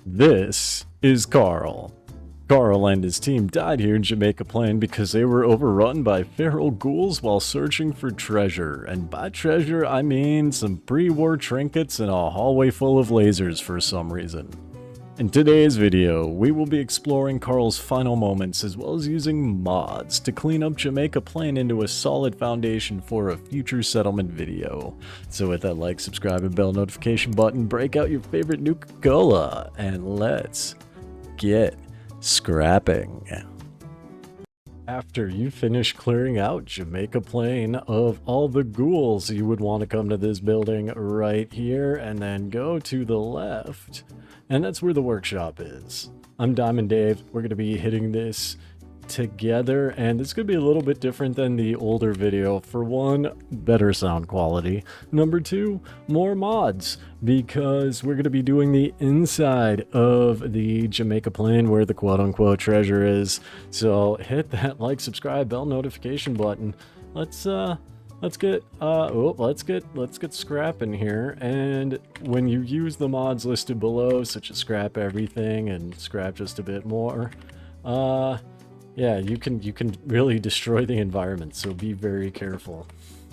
This is Carl. Carl and his team died here in Jamaica Plain because they were overrun by feral ghouls while searching for treasure. And by treasure, I mean some pre-war trinkets and a hallway full of lasers for some reason. In today's video, we will be exploring Carl's final moments as well as using mods to clean up Jamaica Plain into a solid foundation for a future settlement video. So with that like, subscribe, and bell notification button, break out your favorite Nuka-Cola, and let's get scrapping. After you finish clearing out Jamaica Plain of all the ghouls, you would want to come to this building right here and then go to the left. And that's where the workshop is. I'm Diamond Dave. We're going to be hitting this together, and it's going to be a little bit different than the older video. For one, better sound quality. Number two, more mods, because we're going to be doing the inside of the Jamaica Plain where the quote-unquote treasure is. So hit that like, subscribe, bell notification button. Let's get scrapping here. And when you use the mods listed below, such as scrap everything and scrap just a bit more, yeah, you can really destroy the environment, so be very careful.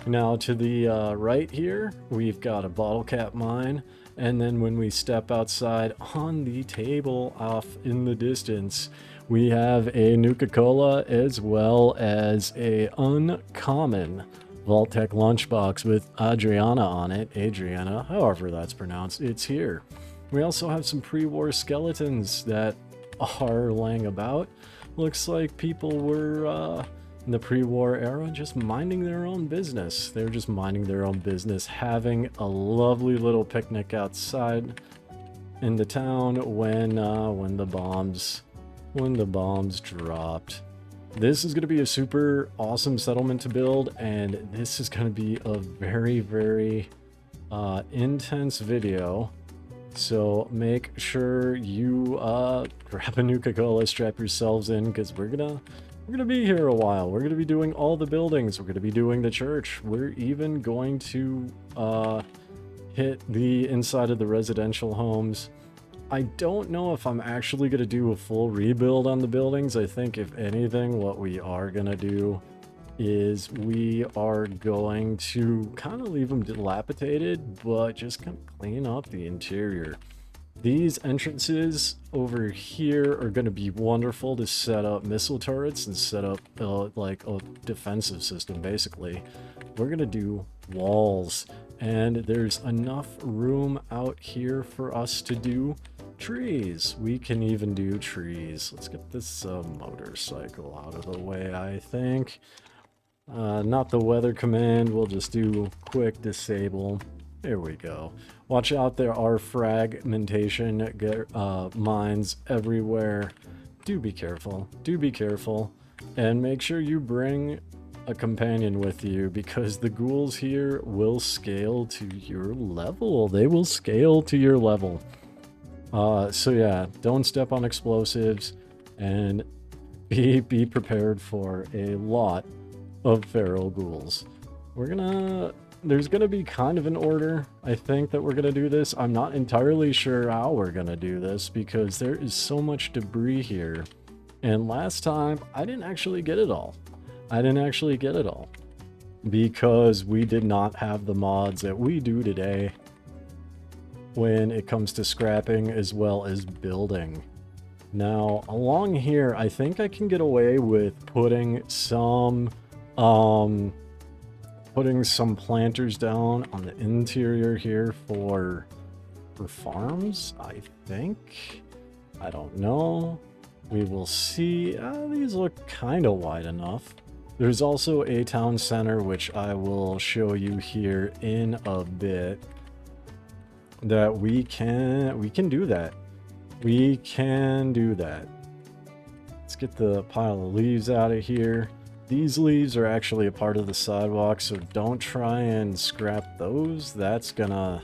Now to the right here, we've got a bottle cap mine, and then when we step outside on the table off in the distance, we have a Nuka-Cola as well as a uncommon Vault-Tec lunchbox with Adriana on it. Adriana, however that's pronounced, it's here. We also have some pre-war skeletons that are laying about. Looks like people were in the pre-war era just minding their own business. They were just minding their own business, having a lovely little picnic outside in the town when the bombs dropped. This is going to be a super awesome settlement to build, and this is going to be a very, very intense video. So make sure you grab a Nuka-Cola, strap yourselves in, because we're gonna be here a while. We're gonna be doing all the buildings. We're gonna be doing the church. We're even going to hit the inside of the residential homes. I don't know if I'm actually going to do a full rebuild on the buildings. I think if anything, what we are going to do is we are going to kind of leave them dilapidated, but just kind of clean up the interior. These entrances over here are going to be wonderful to set up missile turrets and set up like a defensive system. Basically, we're going to do walls, and there's enough room out here for us to do trees. We can even do trees. Let's get this motorcycle out of the way, I think. Not the weather command. We'll just do quick disable. There we go. Watch out, there are fragmentation mines everywhere. Do be careful. Do be careful. And make sure you bring a companion with you, because the ghouls here will scale to your level. They will scale to your level. So yeah, don't step on explosives, and be prepared for a lot of feral ghouls. There's gonna be kind of an order, I think, that we're gonna do this. I'm not entirely sure how we're gonna do this, because there is so much debris here. And last time, I didn't actually get it all. Because we did not have the mods that we do today when it comes to scrapping as well as building. Now, along here, I think I can get away with putting some planters down on the interior here for farms, I think. I don't know. We will see. These look kind of wide enough. There's also a town center, which I will show you here in a bit, that we can do that. We can do that. Let's get the pile of leaves out of here. These leaves are actually a part of the sidewalk, so don't try and scrap those. That's gonna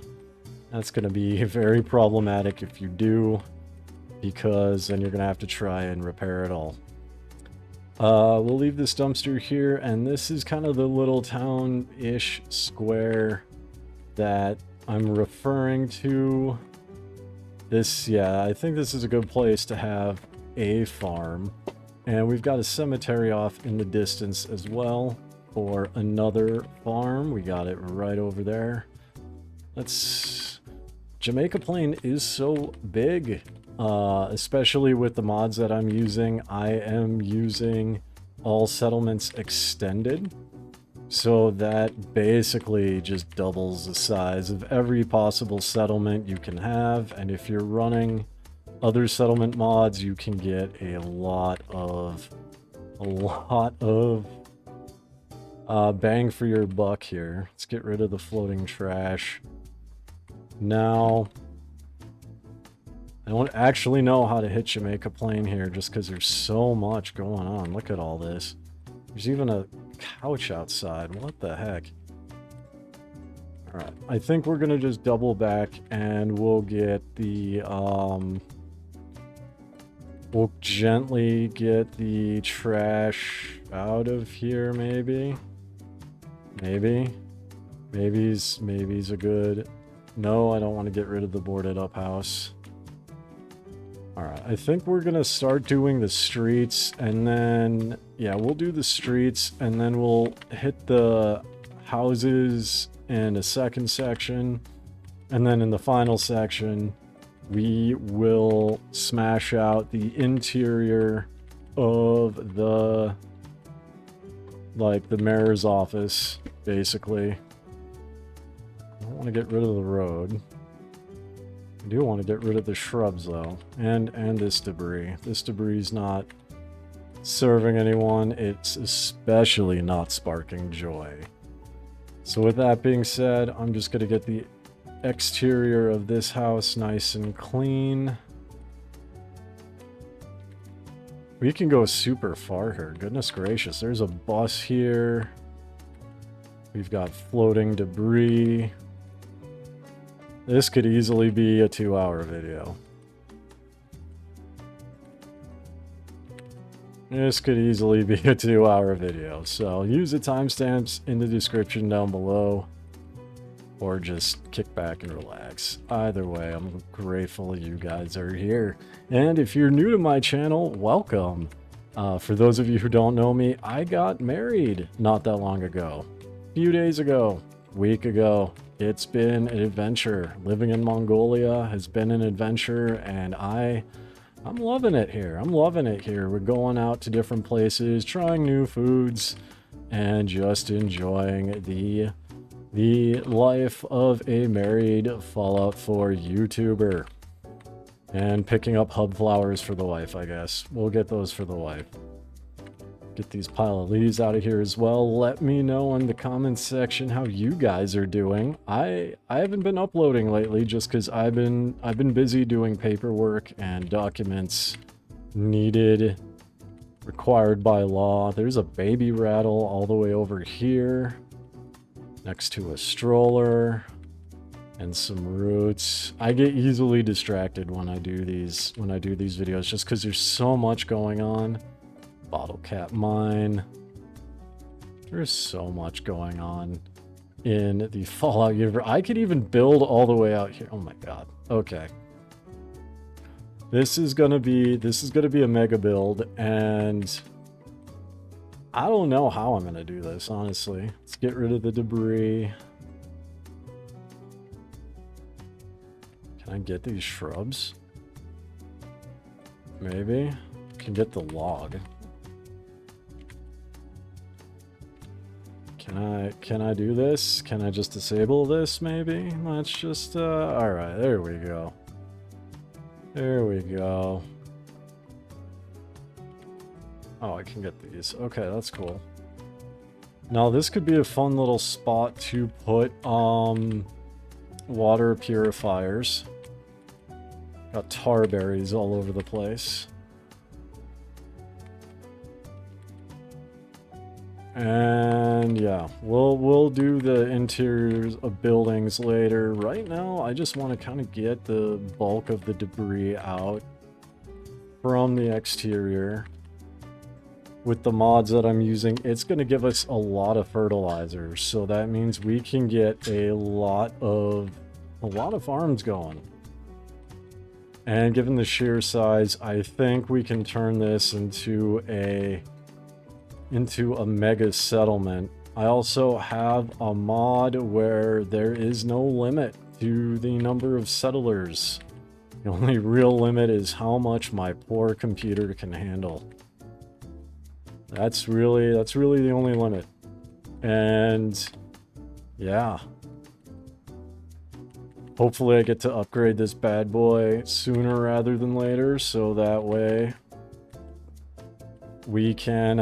be very problematic if you do, because then you're gonna have to try and repair it all. We'll leave this dumpster here, and this is kind of the little town-ish square that I'm referring to. This, yeah, I think this is a good place to have a farm. And we've got a cemetery off in the distance as well for another farm. We got it right over there. Jamaica Plain is so big, especially with the mods that I'm using. I am using all settlements extended. So that basically just doubles the size of every possible settlement you can have. And if you're running other settlement mods, you can get a lot of bang for your buck here. Let's get rid of the floating trash. Now, I don't actually know how to hit Jamaica Plain here just because there's so much going on. Look at all this. There's even a couch outside. What the heck? Alright, I think we're gonna just double back and we'll get the, we'll gently get the trash out of here, maybe? Maybe's a good... No, I don't want to get rid of the boarded up house. Alright, I think we're gonna start doing the streets, and then... Yeah, we'll do the streets, and then we'll hit the houses in a second section. And then in the final section, we will smash out the interior of the... like, the mayor's office, basically. I don't want to get rid of the road. I do want to get rid of the shrubs, though. And this debris. This debris is not serving anyone. It's especially not sparking joy. So with that being said, I'm just going to get the exterior of this house nice and clean. We can go super far here. Goodness gracious. There's a bus here. We've got floating debris. This could easily be a 2-hour video. This could easily be a 2-hour video. So use the timestamps in the description down below. Or just kick back and relax. Either way, I'm grateful you guys are here. And if you're new to my channel, welcome. For those of you who don't know me, I got married not that long ago. A few days ago. Week ago. It's been an adventure. Living in Mongolia has been an adventure, and I'm loving it here. I'm loving it here. We're going out to different places, trying new foods, and just enjoying the life of a married Fallout 4 YouTuber. And picking up hub flowers for the wife, I guess. We'll get those for the wife. Get these pile of leaves out of here as well. Let me know in the comments section how you guys are doing. I haven't been uploading lately just because I've been busy doing paperwork and documents needed, required by law. There's a baby rattle all the way over here next to a stroller and some roots. I get easily distracted when I do these videos just because there's so much going on. Bottle cap mine. There's so much going on in the Fallout universe. I could even build all the way out here. Oh my god. Okay. This is gonna be a mega build, and I don't know how I'm gonna do this, honestly. Let's get rid of the debris. Can I get these shrubs? Maybe. Can get the log. Can I do this? Can I just disable this, maybe? Let's just, alright, there we go. There we go. Oh, I can get these. Okay, that's cool. Now, this could be a fun little spot to put, water purifiers. Got tar berries all over the place. And yeah, we'll do the interiors of buildings later. Right now, I just want to kind of get the bulk of the debris out from the exterior. With the mods that I'm using, it's going to give us a lot of fertilizer, so that means we can get a lot of farms going. And given the sheer size, I think we can turn this into a mega settlement. I also have a mod where there is no limit to the number of settlers. The only real limit is how much my poor computer can handle. That's really the only limit. And yeah. Hopefully I get to upgrade this bad boy sooner rather than later, so that way we can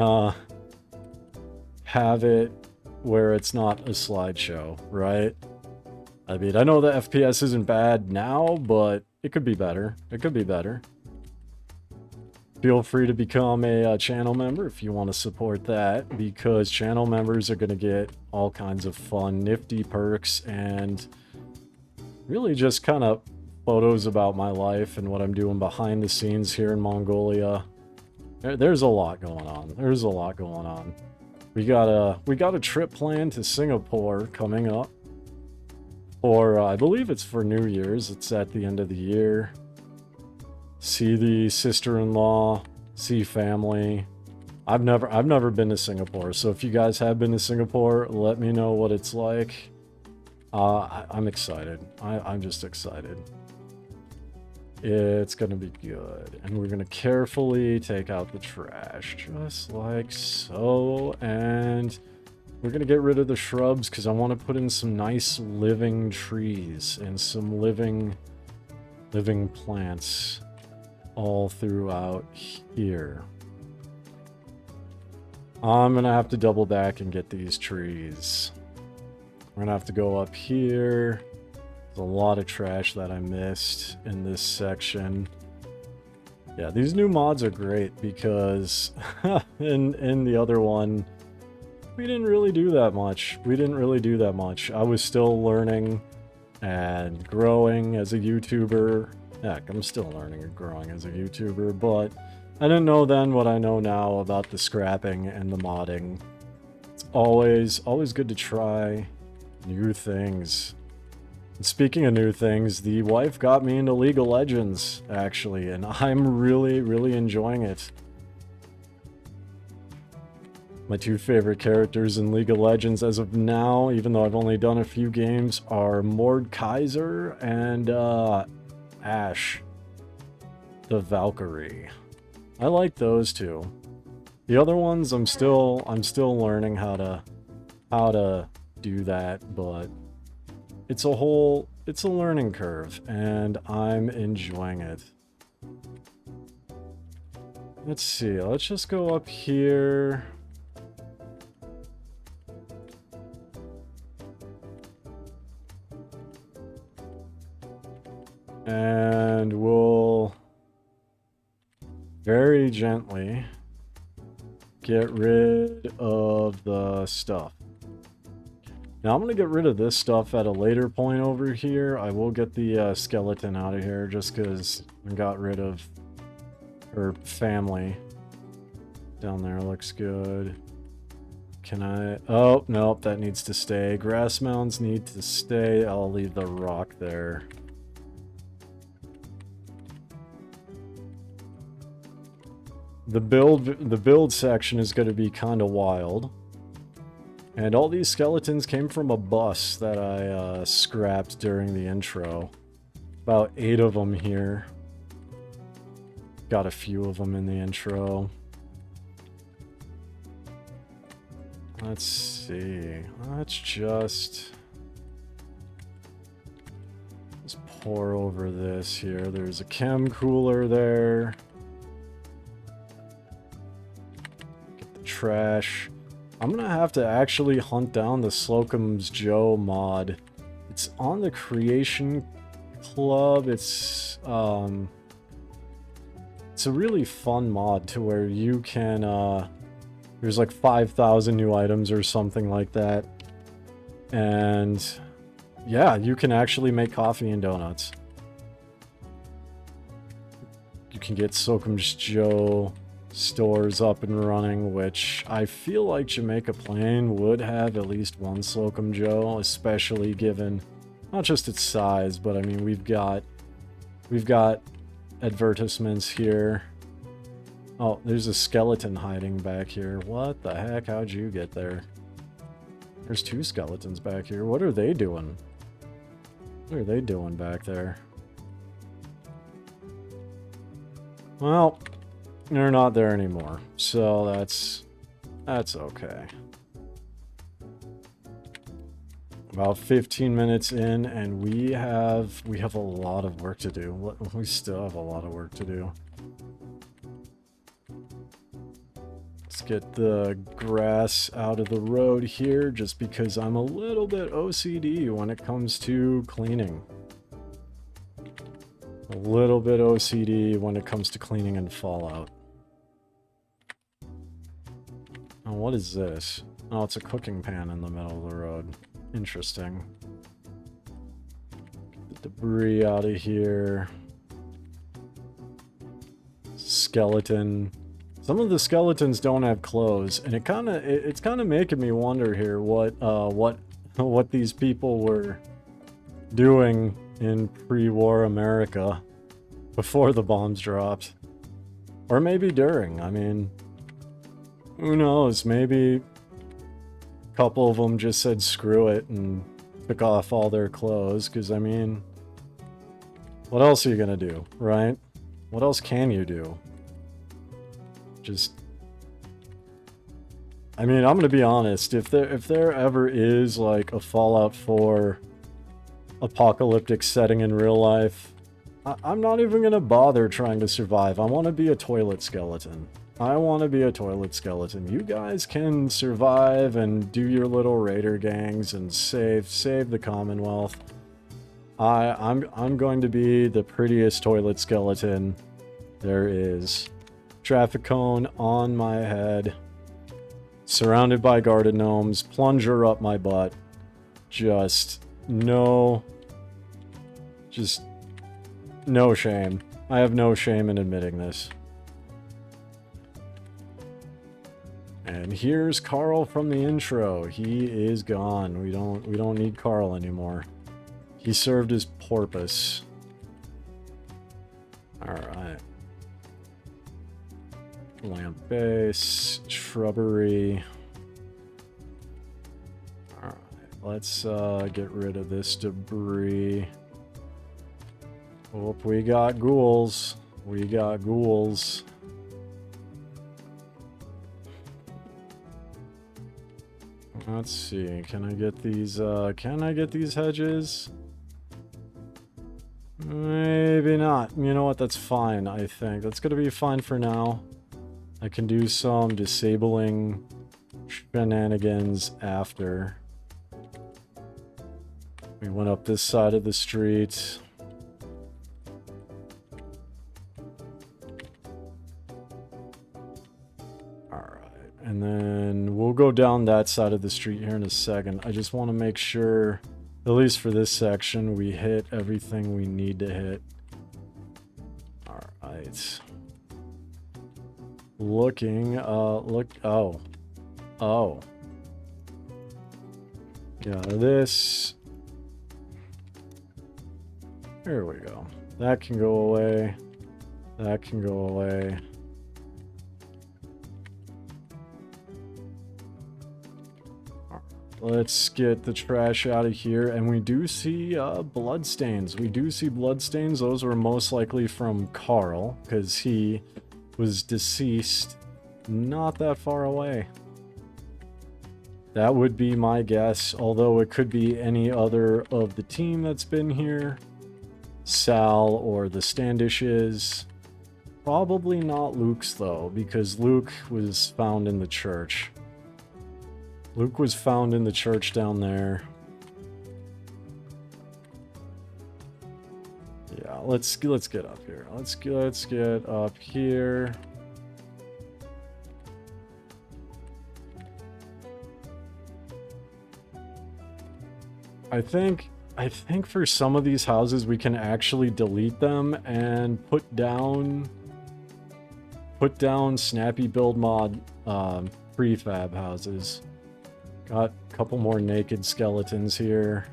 have it where it's not a slideshow, right? I mean, I know the FPS isn't bad now, but it could be better. It could be better. Feel free to become a channel member if you want to support that, because channel members are going to get all kinds of fun, nifty perks, and really just kind of photos about my life and what I'm doing behind the scenes here in Mongolia. There's a lot going on. There's a lot going on. We got a trip planned to Singapore coming up. Or I believe it's for New Year's. It's at the end of the year. See the sister-in-law, see family. I've never been to Singapore, so if you guys have been to Singapore, let me know what it's like. I'm excited. I'm just excited. It's gonna be good. And we're gonna carefully take out the trash, just like so. And we're gonna get rid of the shrubs because I want to put in some nice living trees and some living plants all throughout here. I'm gonna have to double back and get these trees. We're gonna have to go up here. There's a lot of trash that I missed in this section. Yeah, these new mods are great because in the other one, we didn't really do that much. I was still learning and growing as a YouTuber. Heck, I'm still learning and growing as a YouTuber, but I didn't know then what I know now about the scrapping and the modding. It's always good to try new things. And speaking of new things, the wife got me into League of Legends, actually, and I'm really enjoying it. My two favorite characters in League of Legends as of now, even though I've only done a few games, are Mordekaiser and Ashe, the Valkyrie. I like those two. The other ones, I'm still learning how to do that, but it's a learning curve, and I'm enjoying it. Let's see. Let's just go up here. And we'll very gently get rid of the stuff. Now I'm going to get rid of this stuff at a later point over here. I will get the skeleton out of here just because I got rid of her family. Down there looks good. Can I... Oh, nope, that needs to stay. Grass mounds need to stay. I'll leave the rock there. The build section is going to be kind of wild. And all these skeletons came from a bus that I scrapped during the intro. About 8 of them here. Got a few of them in the intro. Let's see. Let's just pour over this here. There's a chem cooler there. Trash. I'm gonna have to actually hunt down the Slocum's Joe mod. It's on the Creation Club. It's a really fun mod to where you can there's like 5,000 new items or something like that, and yeah, you can actually make coffee and donuts. You can get Slocum's Joe stores up and running, which I feel like Jamaica Plain would have at least one Slocum Joe, especially given not just its size, but I mean we've got advertisements here. Oh, there's a skeleton hiding back here. What the heck? How'd you get there? There's 2 skeletons back here. What are they doing? What are they doing back there? Well, they're not there anymore. So that's okay. About 15 minutes in, and we have a lot of work to do. We still have a lot of work to do. Let's get the grass out of the road here, just because I'm a little bit OCD when it comes to cleaning. A little bit OCD when it comes to cleaning and Fallout. Oh, what is this? Oh, it's a cooking pan in the middle of the road. Interesting. Get the debris out of here. Skeleton. Some of the skeletons don't have clothes, and it's kind of making me wonder here what these people were doing in pre-war America before the bombs dropped, or maybe during. I mean, who knows? Maybe a couple of them just said screw it and took off all their clothes, because I mean, what else are you gonna do, right? What else can you do? Just, I mean, I'm gonna be honest, if there ever is like a Fallout 4 apocalyptic setting in real life, I'm not even gonna bother trying to survive. I want to be a toilet skeleton. I want to be a toilet skeleton. You guys can survive and do your little raider gangs and save the Commonwealth. I'm going to be the prettiest toilet skeleton there is. Traffic cone on my head, surrounded by garden gnomes, plunger up my butt. Just no shame. I have no shame in admitting this. And here's Carl from the intro. He is gone. We don't need Carl anymore. He served his purpose. All right. Lamp base, shrubbery. Alright, let's get rid of this debris. Oh, we got ghouls. We got ghouls. Let's see, can I get these hedges? Maybe not. You know what, that's fine, I think. That's gonna be fine for now. I can do some disabling shenanigans after. We went up this side of the street. Alright, and then we'll go down that side of the street here in a second. I just want to make sure, at least for this section, we hit everything we need to hit. Alright. Looking, oh. Yeah, this. There we go. That can go away. That can go away. Let's get the trash out of here. And we do see bloodstains. We do see bloodstains. Those were most likely from Carl, because he was deceased not that far away. That would be my guess, although it could be any other of the team that's been here. Sal or the Standishes. Probably not Luke's though, because Luke was found in the church. Luke was found in the church down there. Yeah, let's get up here. Let's get up here. I think for some of these houses we can actually delete them and put down snappy build mod prefab houses. Got a couple more naked skeletons here.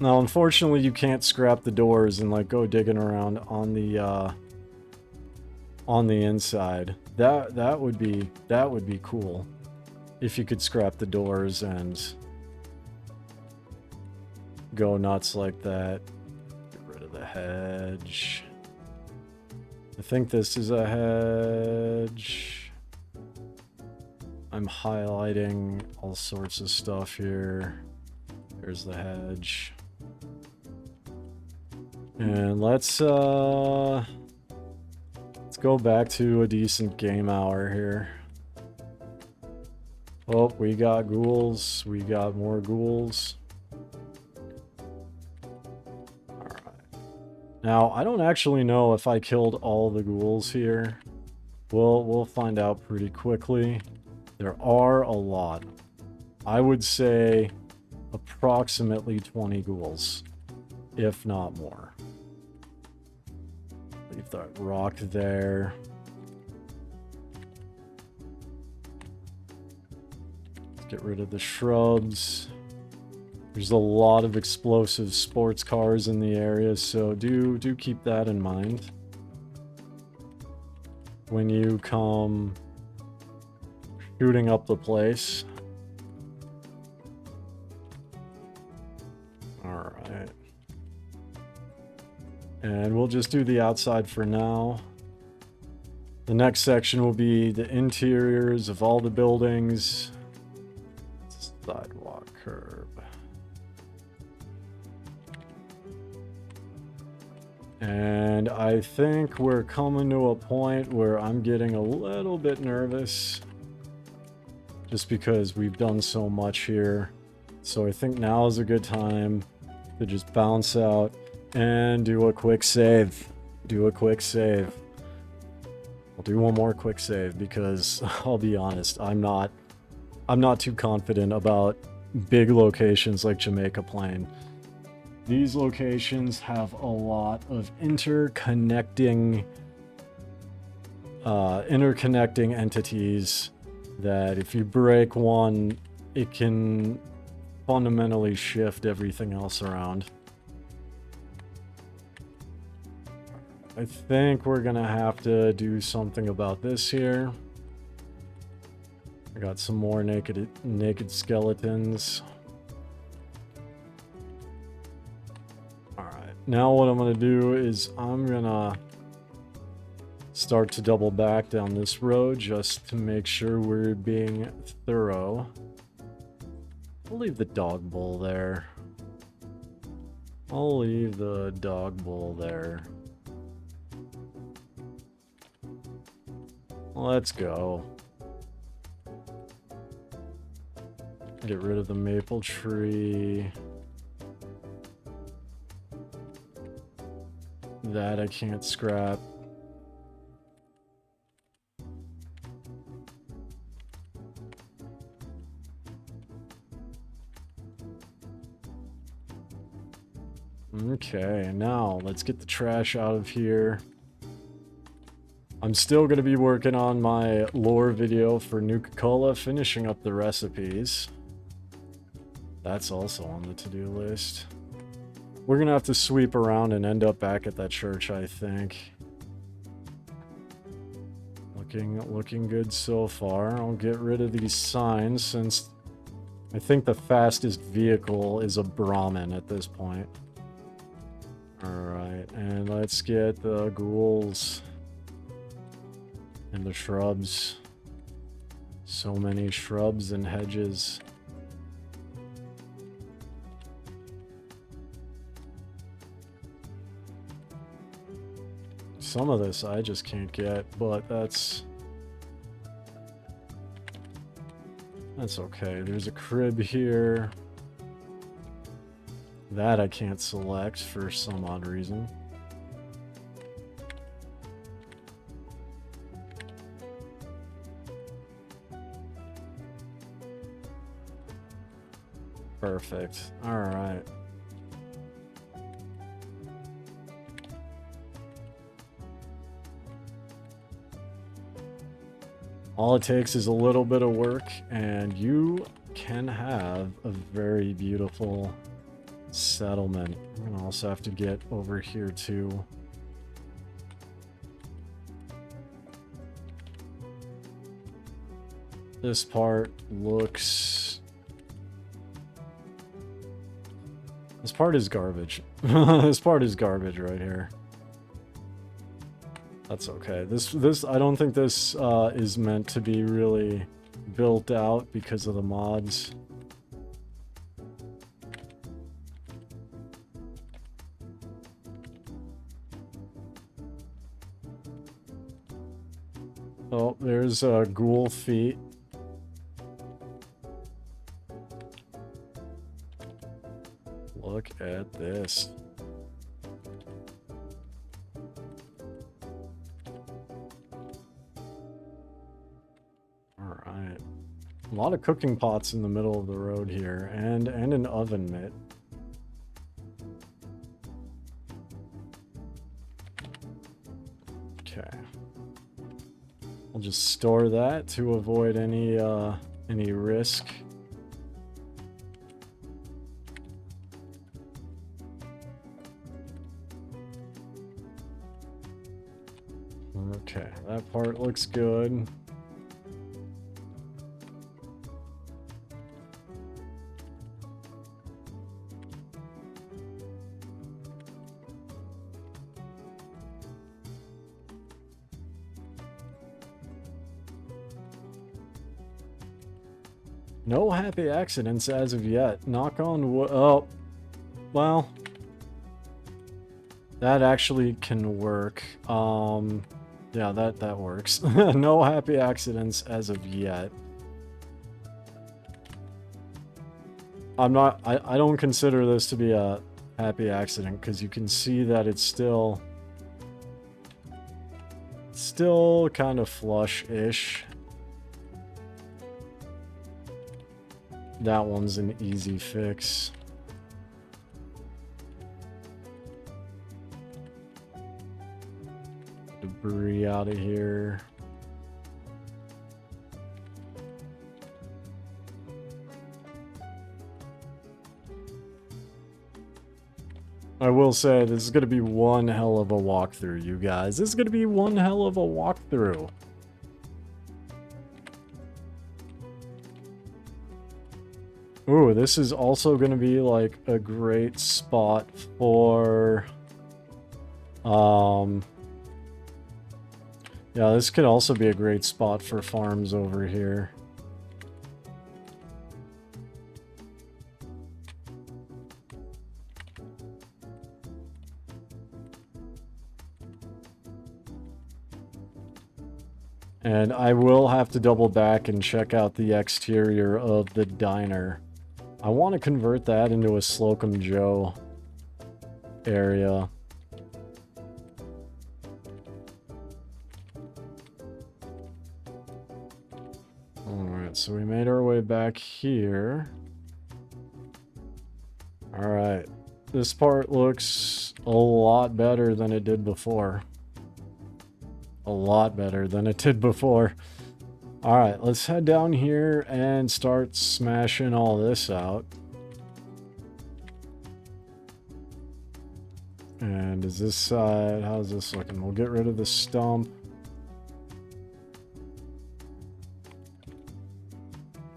Now, unfortunately, you can't scrap the doors and like go digging around on the inside. That would be cool if you could scrap the doors and go nuts like that. Get rid of the hedge. I think this is a hedge. I'm highlighting all sorts of stuff here. There's the hedge. And let's go back to a decent game hour here. Oh, we got ghouls. We got more ghouls. Alright. Now, I don't actually know if I killed all the ghouls here. We'll find out pretty quickly. There are a lot. I would say approximately 20 ghouls, if not more. Leave that rock there. Let's get rid of the shrubs. There's a lot of explosive sports cars in the area, so do keep that in mind when you come shooting up the place. Alright. And we'll just do the outside for now. The next section will be the interiors of all the buildings. Sidewalk curb. And I think we're coming to a point where I'm getting a little bit nervous. Just because we've done so much here. So I think now is a good time to just bounce out and do a quick save. Do a quick save. I'll do one more quick save because I'll be honest, I'm not too confident about big locations like Jamaica Plain. These locations have a lot of interconnecting entities that if you break one, it can fundamentally shift everything else around. I think we're gonna have to do something about this here. I got some more naked skeletons. Alright, now what I'm gonna do is I'm gonna start to double back down this road just to make sure we're being thorough. I'll leave the dog bowl there. I'll leave the dog bowl there. Let's go. Get rid of the maple tree. That I can't scrap. Okay, now let's get the trash out of here. I'm still going to be working on my lore video for Nuka-Cola, finishing up the recipes. That's also on the to-do list. We're going to have to sweep around and end up back at that church, I think. Looking good so far. I'll get rid of these signs since I think the fastest vehicle is a Brahmin at this point. Alright, and let's get the ghouls and the shrubs. So many shrubs and hedges. Some of this I just can't get, but that's okay. There's a crib here. That I can't select for some odd reason. Perfect. All right. All it takes is a little bit of work, and you can have a very beautiful settlement. We're gonna also have to get over here too. This part looks... This part is garbage. This part is garbage right here. That's okay. This I don't think this is meant to be really built out because of the mods. Oh, there's ghoul feet. Look at this. All right. A lot of cooking pots in the middle of the road here, and an oven mitt. Okay. I'll just store that to avoid any risk. Okay, that part looks good. No happy accidents as of yet. Knock on wood. Oh, well, that actually can work. Yeah, that works. No happy accidents as of yet. I don't consider this to be a happy accident because you can see that it's still kind of flush-ish. That one's an easy fix. Debris out of here. I will say, this is going to be one hell of a walkthrough, you guys. This is going to be one hell of a walkthrough. Ooh, this is also going to be like a great spot for... Yeah, this could also be a great spot for farms over here. And I will have to double back and check out the exterior of the diner. I want to convert that into a Slocum Joe area. Alright, so we made our way back here. Alright, this part looks a lot better than it did before. A lot better than it did before. Alright, let's head down here and start smashing all this out. And is this side, how's this looking? We'll get rid of the stump.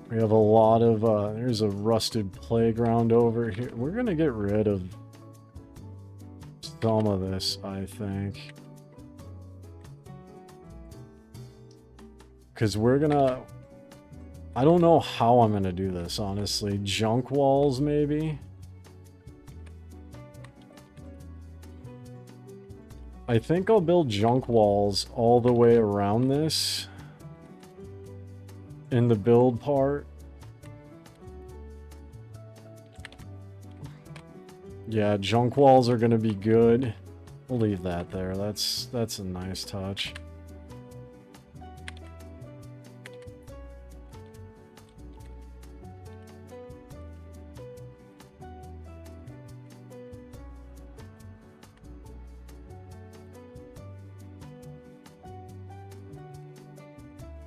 We have a lot of, there's a rusted playground over here. We're going to get rid of some of this, I think. Because we're going to... I don't know how I'm going to do this, honestly. Junk walls, maybe? I think I'll build junk walls all the way around this. In the build part. Yeah, junk walls are going to be good. We'll leave that there. That's a nice touch.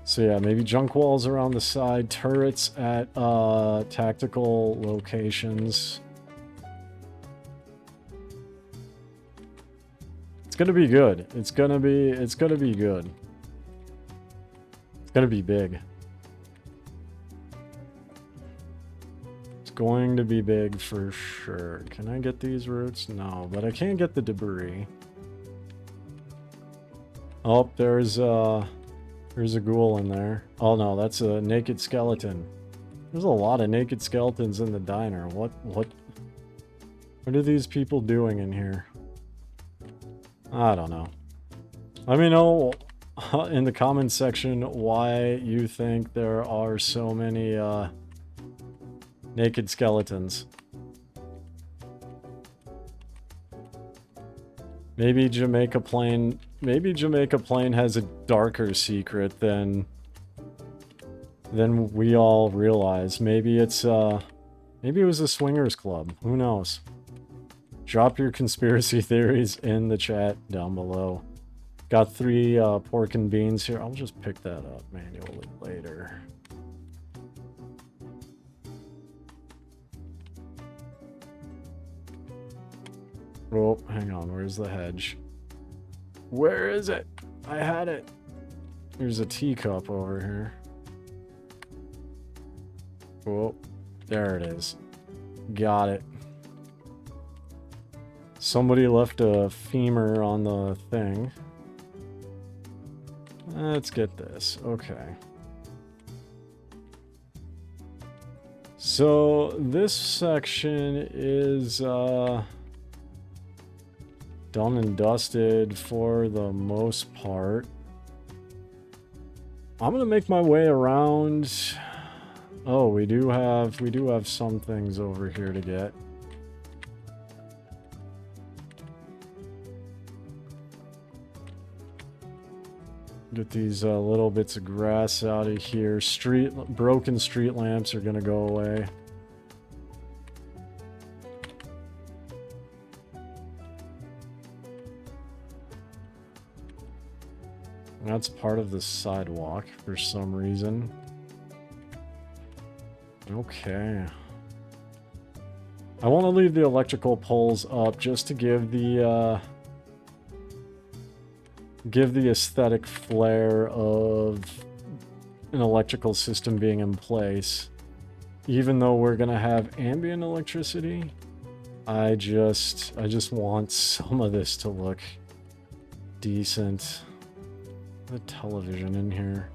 So yeah, maybe junk walls around the side, turrets at tactical locations. gonna be good. It's gonna be good. It's gonna be big. It's going to be big for sure. Can I get these roots? No, but I can't get the debris. Oh, there's a ghoul in there. Oh no, that's a naked skeleton. There's a lot of naked skeletons in the diner. What are these people doing in here? I don't know. Let me know in the comments section why you think there are so many naked skeletons. Maybe Jamaica Plain has a darker secret than we all realize. Maybe it's maybe it was a swingers club. Who knows? Drop your conspiracy theories in the chat down below. Got 3 pork and beans here. I'll just pick that up manually later. Oh, hang on. Where's the hedge? Where is it? I had it. There's a teacup over here. Oh, there it is. Got it. Somebody left a femur on the thing. Let's get this. Okay. So this section is done and dusted for the most part. I'm gonna make my way around. Oh, we do have some things over here to get. Get these little bits of grass out of here. Broken street lamps are gonna go away. That's part of the sidewalk for some reason. Okay. I want to leave the electrical poles up just to give the aesthetic flair of an electrical system being in place. Even though we're gonna have ambient electricity, I just want some of this to look decent. The television in here.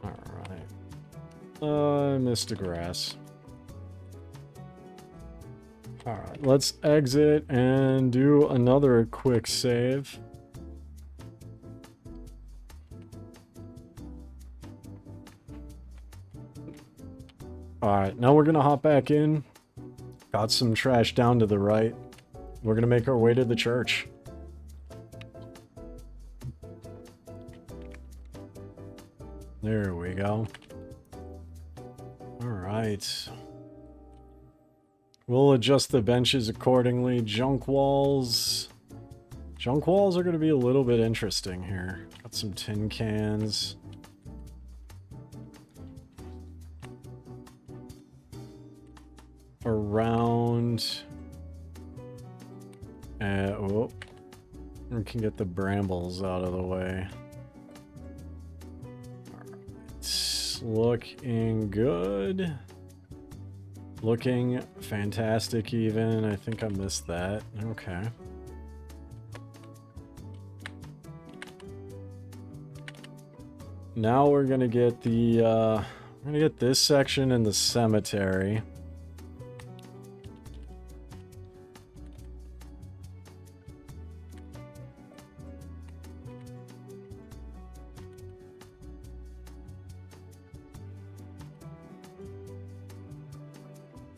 Alright. I missed the grass. Alright, let's exit and do another quick save. Alright, now we're gonna hop back in. Got some trash down to the right. We're gonna make our way to the church. There we go. Alright. We'll adjust the benches accordingly. Junk walls. Junk walls are going to be a little bit interesting here. Got some tin cans. Around. Oh. We can get the brambles out of the way. Looking good. Looking fantastic even. I think I missed that. Okay. Now we're gonna get this section in the cemetery.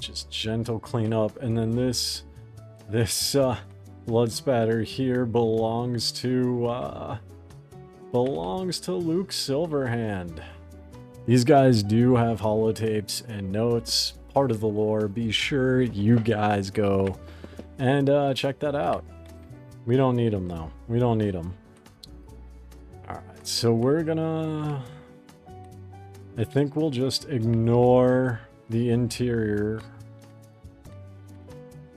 Just gentle cleanup, and then this blood spatter here belongs to Luke Silverhand. These guys do have holotapes and notes, part of the lore. Be sure you guys go and check that out. We don't need them though. We don't need them. All right, so we're gonna. I think we'll just ignore the interior.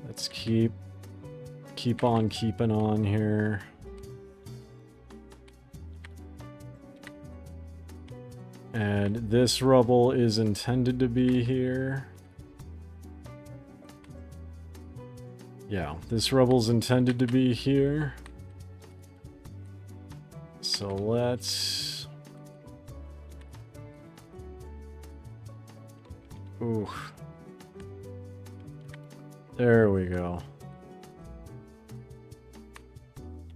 Let's keep keep on keeping on here. And this rubble is intended to be here. Yeah, this rubble's intended to be here. So let's... Ooh. There we go.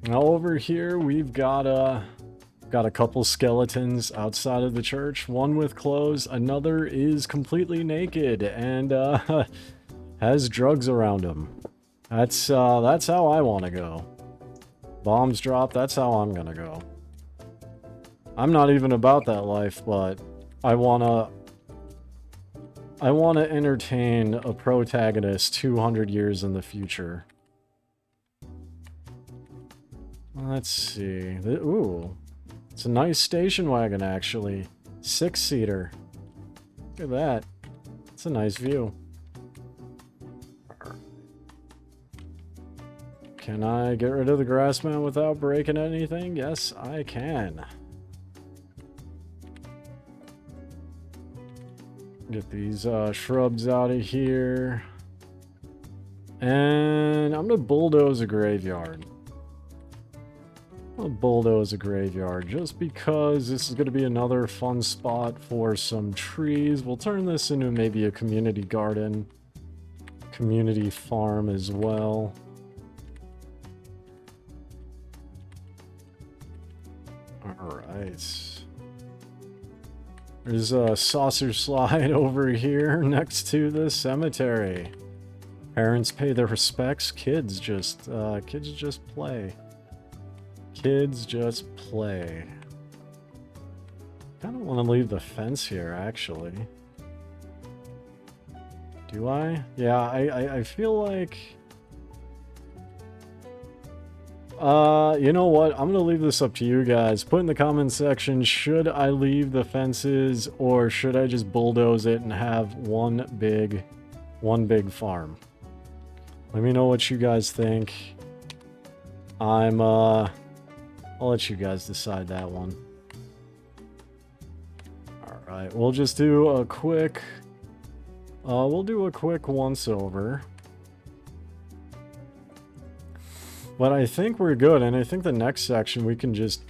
Now over here we've got a couple skeletons outside of the church. One with clothes, another is completely naked and has drugs around him. That's how I want to go. Bombs drop, that's how I'm gonna go. I'm not even about that life, but I wanna entertain a protagonist 200 years in the future. Let's see. Ooh. It's a nice station wagon, actually. 6-seater. Look at that. It's a nice view. Can I get rid of the grass man without breaking anything? Yes, I can. Get these shrubs out of here. And I'm gonna bulldoze a graveyard. I'll bulldoze a graveyard just because this is going to be another fun spot for some trees. We'll turn this into maybe a community garden, community farm as well. Alright. There's a saucer slide over here next to the cemetery. Parents pay their respects, kids just play. Kids just play. Kind of want to leave the fence here, actually. Do I? Yeah, I feel like... you know what? I'm gonna leave this up to you guys. Put in the comments section, should I leave the fences or should I just bulldoze it and have one big farm? Let me know what you guys think. I'll let you guys decide that one. Alright, we'll just do a quick... we'll do a quick once-over. But I think we're good, and I think the next section we can just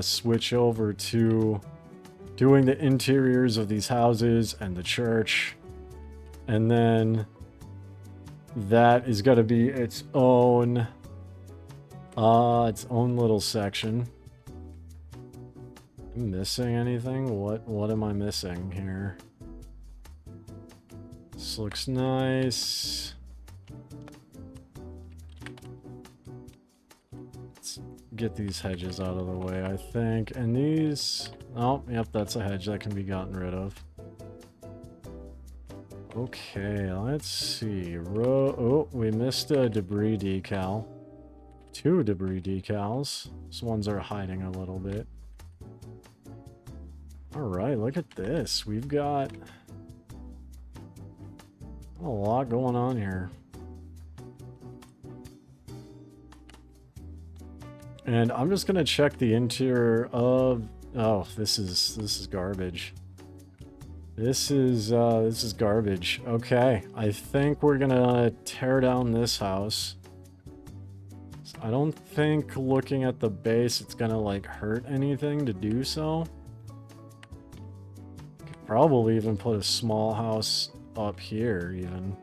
switch over to doing the interiors of these houses and the church. And then that is going to be its own little section. Am I missing anything? What am I missing here? This looks nice. Let's get these hedges out of the way, I think. And these... Oh, yep, that's a hedge that can be gotten rid of. Okay, let's see. Oh, we missed a debris decal. 2 debris decals. These ones are hiding a little bit. Alright, look at this. We've got a lot going on here. And I'm just gonna check the interior of... Oh, this is garbage. This is garbage. Okay, I think we're gonna tear down this house. I don't think looking at the base it's gonna like hurt anything to do so. Could probably even put a small house up here even.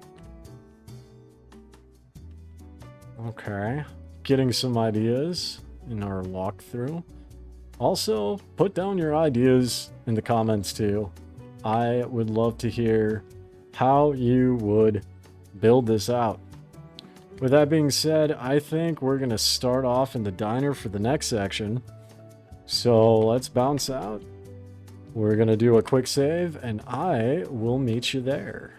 Okay, getting some ideas in our walkthrough. Also, put down your ideas in the comments too. I would love to hear how you would build this out. With that being said, I think we're going to start off in the diner for the next section. So let's bounce out. We're going to do a quick save, and I will meet you there.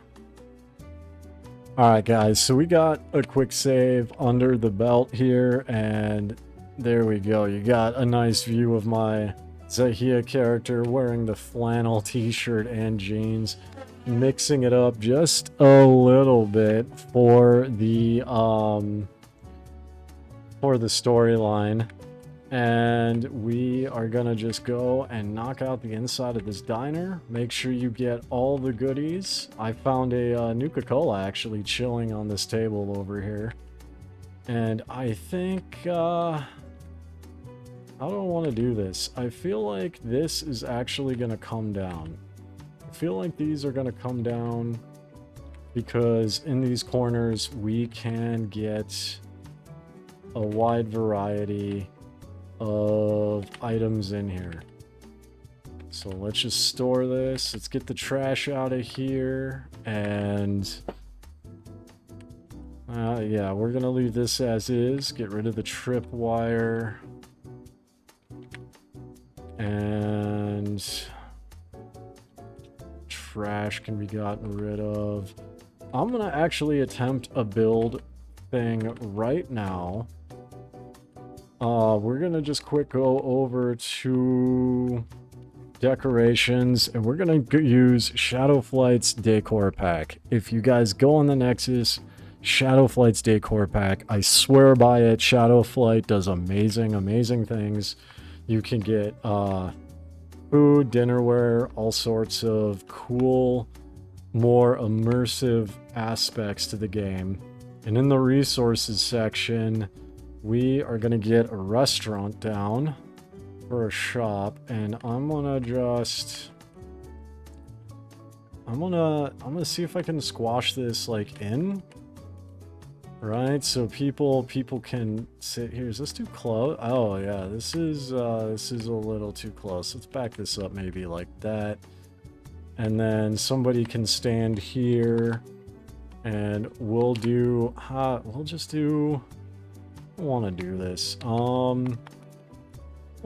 Alright guys, so we got a quick save under the belt here, and there we go. You got a nice view of my Zahia character wearing the flannel t-shirt and jeans, mixing it up just a little bit for the for the storyline. And we are gonna just go and knock out the inside of this diner. Make sure you get all the goodies. I found a Nuka-Cola actually chilling on this table over here. And I think, how do I want to do this? I feel like this is actually gonna come down. I feel like these are gonna come down because in these corners we can get a wide variety of items in here. So let's just store this. Let's get the trash out of here. And yeah, we're gonna leave this as is. Get rid of the tripwire. And trash can be gotten rid of. I'm gonna actually attempt a build thing right now. We're gonna just quick go over to decorations, and we're gonna use Shadowflight's Decor pack. If you guys go on the Nexus, Shadowflight's Decor pack, I swear by it. Shadowflight does amazing things. You can get food, dinnerware, all sorts of cool, more immersive aspects to the game. And in the resources section, we are gonna get a restaurant down for a shop, and I'm gonna see if I can squash this like in, right? So people can sit here. Is this too close? Oh yeah, this is a little too close. Let's back this up maybe like that, and then somebody can stand here, and we'll just do. I want to do this. We'll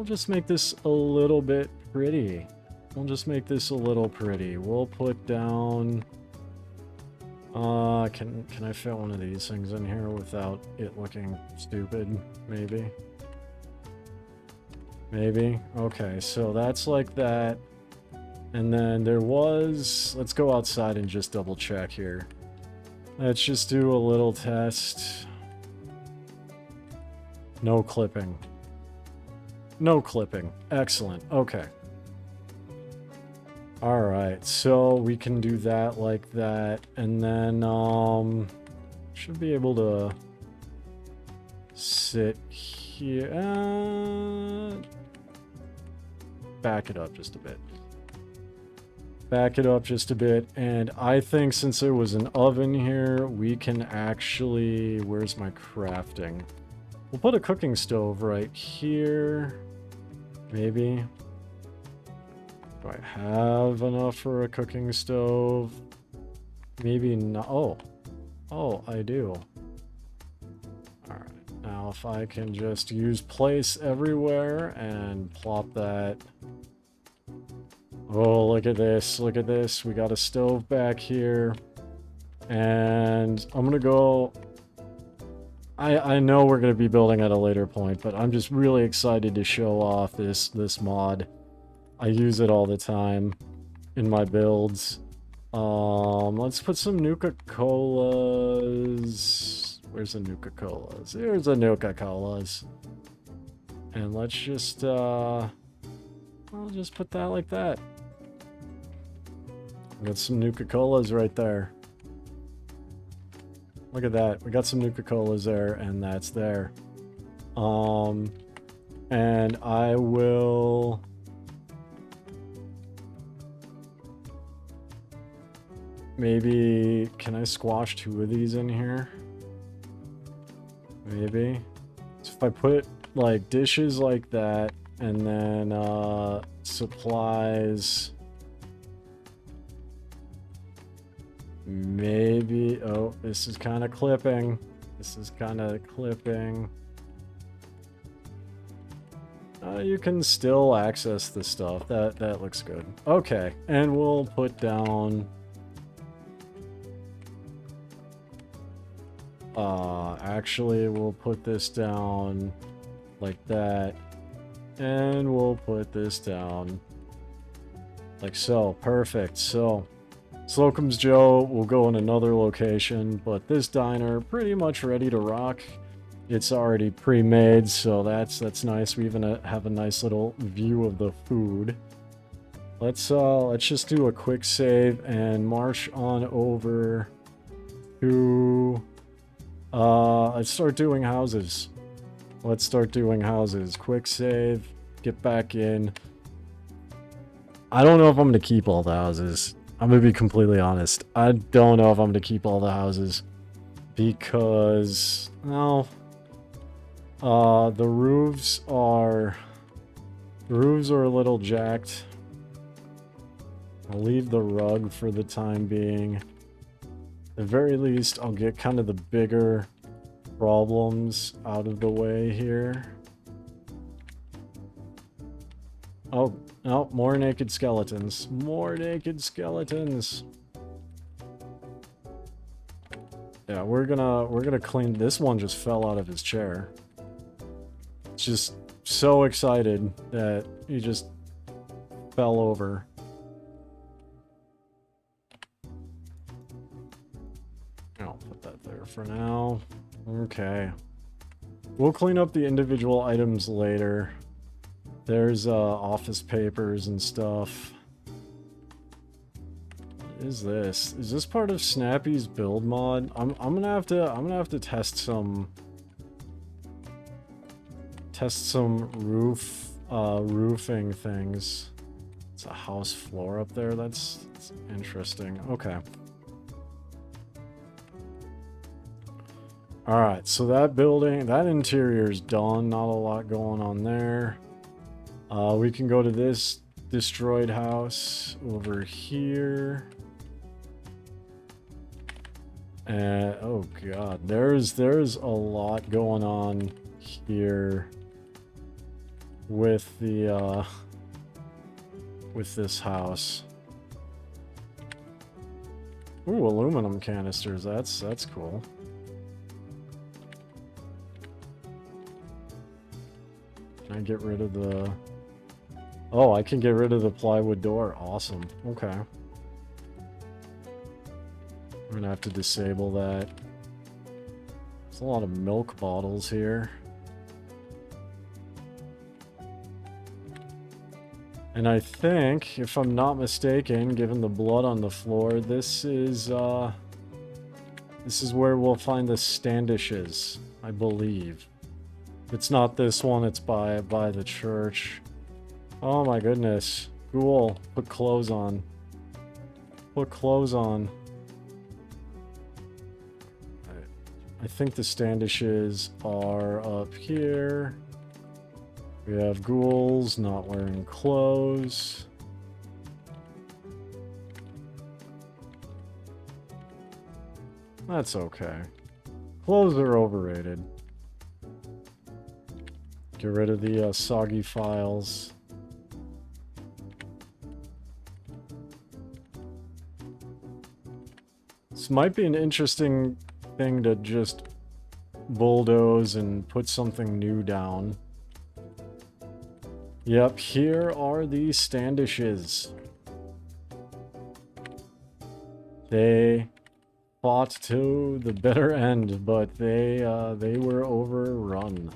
just make this a little bit pretty. We'll just make this a little pretty. We'll put down. Can I fit one of these things in here without it looking stupid? Maybe. Maybe. Okay, so that's like that. And then there was. Let's go outside and just double check here. Let's just do a little test. No clipping. No clipping. Excellent. Okay. Alright, so we can do that like that. And then, should be able to sit here. Back it up just a bit. Back it up just a bit. And I think since there was an oven here, we can actually... Where's my crafting? We'll put a cooking stove right here. Maybe. Do I have enough for a cooking stove? Maybe not. Oh, I do. Alright. Now if I can just use place everywhere and plop that. Oh, look at this. Look at this. We got a stove back here. And I'm gonna go... I know we're going to be building at a later point, but I'm just really excited to show off this mod. I use it all the time in my builds. Let's put some Nuka-Colas. Where's the Nuka-Colas? Here's the Nuka-Colas. And let's just, I'll just put that like that. Got some Nuka-Colas right there. Look at that. We got some Nuka-Colas there, and that's there. And I will... Maybe... Can I squash 2 of these in here? Maybe. So if I put, like, dishes like that, and then, supplies... Maybe... Oh, this is kind of clipping. This is kind of clipping. You can still access the stuff. That looks good. Okay, and we'll put down... actually, we'll put this down like that. And we'll put this down like so. Perfect. So... Slocum's Joe will go in another location, but this diner pretty much ready to rock. It's already pre-made, so that's nice. We even have a nice little view of the food. Let's just do a quick save and march on over to let's start doing houses. Let's start doing houses. Quick save, get back in. I don't know if I'm going to keep all the houses. I'm going to be completely honest. I don't know if I'm going to keep all the houses because, well, the roofs are a little jacked. I'll leave the rug for the time being. At the very least, I'll get kind of the bigger problems out of the way here. Oh, no, more naked skeletons. More naked skeletons. Yeah, we're gonna clean. This one just fell out of his chair. Just so excited that he just fell over. I'll put that there for now. Okay. We'll clean up the individual items later. There's office papers and stuff. What is this? Is this part of Snappy's build mod? I'm gonna have to test some roofing things. It's a house floor up there. That's interesting. Okay. Alright, so that building, that interior is done. Not a lot going on there. We can go to this destroyed house over here. And, oh god, there's a lot going on here with the, with this house. Ooh, aluminum canisters, that's cool. Can I get rid of the... Oh, I can get rid of the plywood door. Awesome. Okay. I'm gonna have to disable that. There's a lot of milk bottles here. And I think, if I'm not mistaken, given the blood on the floor, this is where we'll find the Standishes, I believe. If it's not this one, it's by the church. Oh my goodness. Cool. Put clothes on. Put clothes on. I think the Standishes are up here. We have ghouls not wearing clothes. That's okay. Clothes are overrated. Get rid of the soggy files. This might be an interesting thing to just bulldoze and put something new down. Yep, here are the Standishes. They fought to the bitter end, but they were overrun.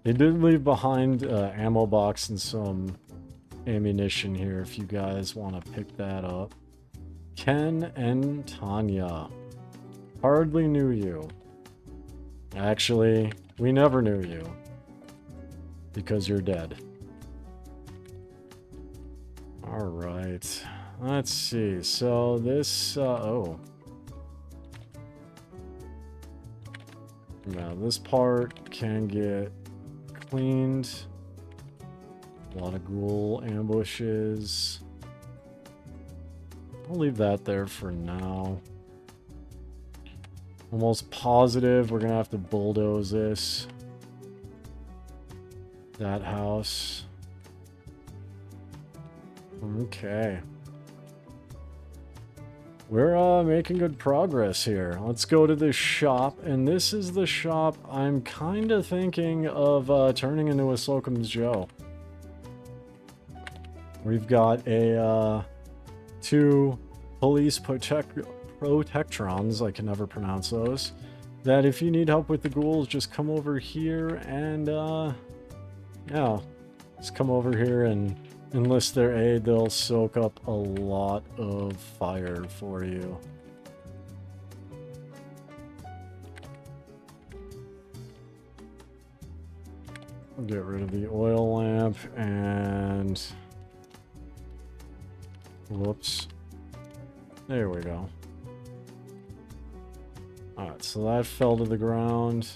They did leave behind ammo box and some ammunition here if you guys want to pick that up. Ken and Tanya. Hardly knew you. Actually, we never knew you. Because you're dead. Alright. Let's see. So this, oh. Now this part can get cleaned. A lot of ghoul ambushes. I'll leave that there for now. Almost positive we're gonna have to bulldoze this. That house. Okay. We're making good progress here. Let's go to this shop, and this is the shop I'm kind of thinking of turning into a Slocum's Joe. We've got a 2 police protectrons, I can never pronounce those, that if you need help with the ghouls, just come over here and, yeah, just come over here and enlist their aid. They'll soak up a lot of fire for you. Get rid of the oil lamp and... Whoops. There we go. Alright, so that fell to the ground.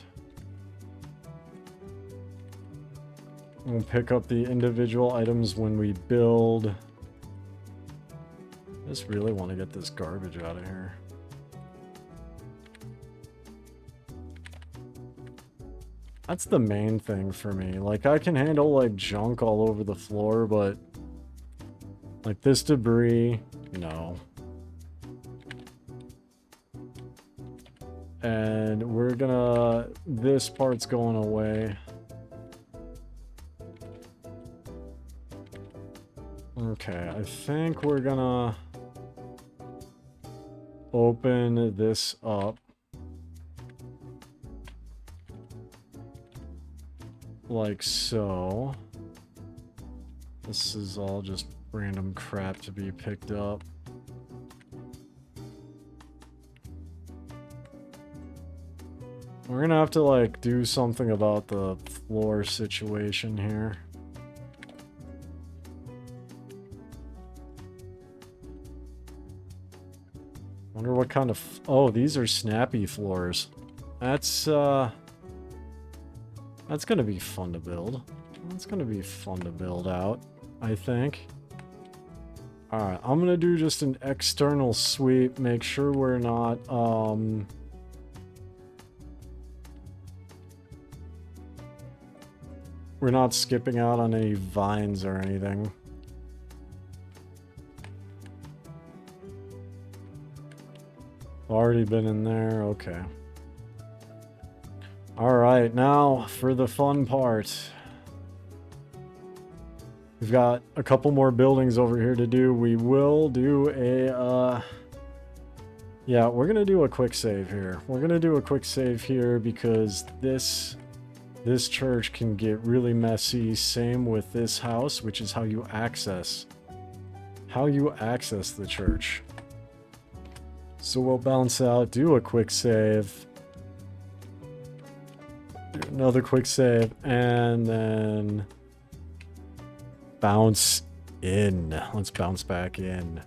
We'll pick up the individual items when we build. I just really want to get this garbage out of here. That's the main thing for me. Like, I can handle, like, junk all over the floor, but... like, this debris... no. And we're gonna... this part's going away. Okay, I think we're gonna... open this up. Like so. This is all just random crap to be picked up. We're gonna have to, like, do something about the floor situation here. Wonder what kind of... oh, these are snappy floors. That's gonna be fun to build. That's gonna be fun to build out, I think. Alright, I'm gonna do just an external sweep, make sure we're not, we're not skipping out on any vines or anything. Already been in there, okay. Alright, now for the fun part. We've got a couple more buildings over here to do. We will do a, yeah, we're gonna do a quick save here. We're gonna do a quick save here because this church can get really messy. Same with this house, which is how you access the church. So we'll bounce out, do a quick save. Do another quick save, and then bounce in. Let's bounce back in.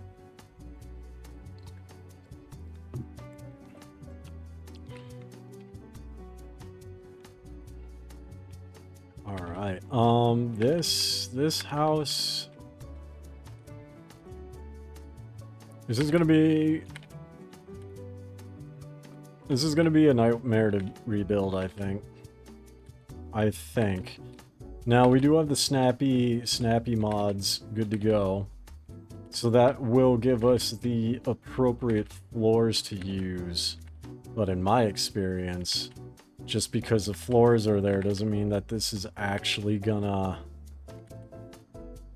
All right. This house. This is gonna be a nightmare to rebuild, I think. Now, we do have the snappy mods good to go. So that will give us the appropriate floors to use. But in my experience, just because the floors are there doesn't mean that this is actually gonna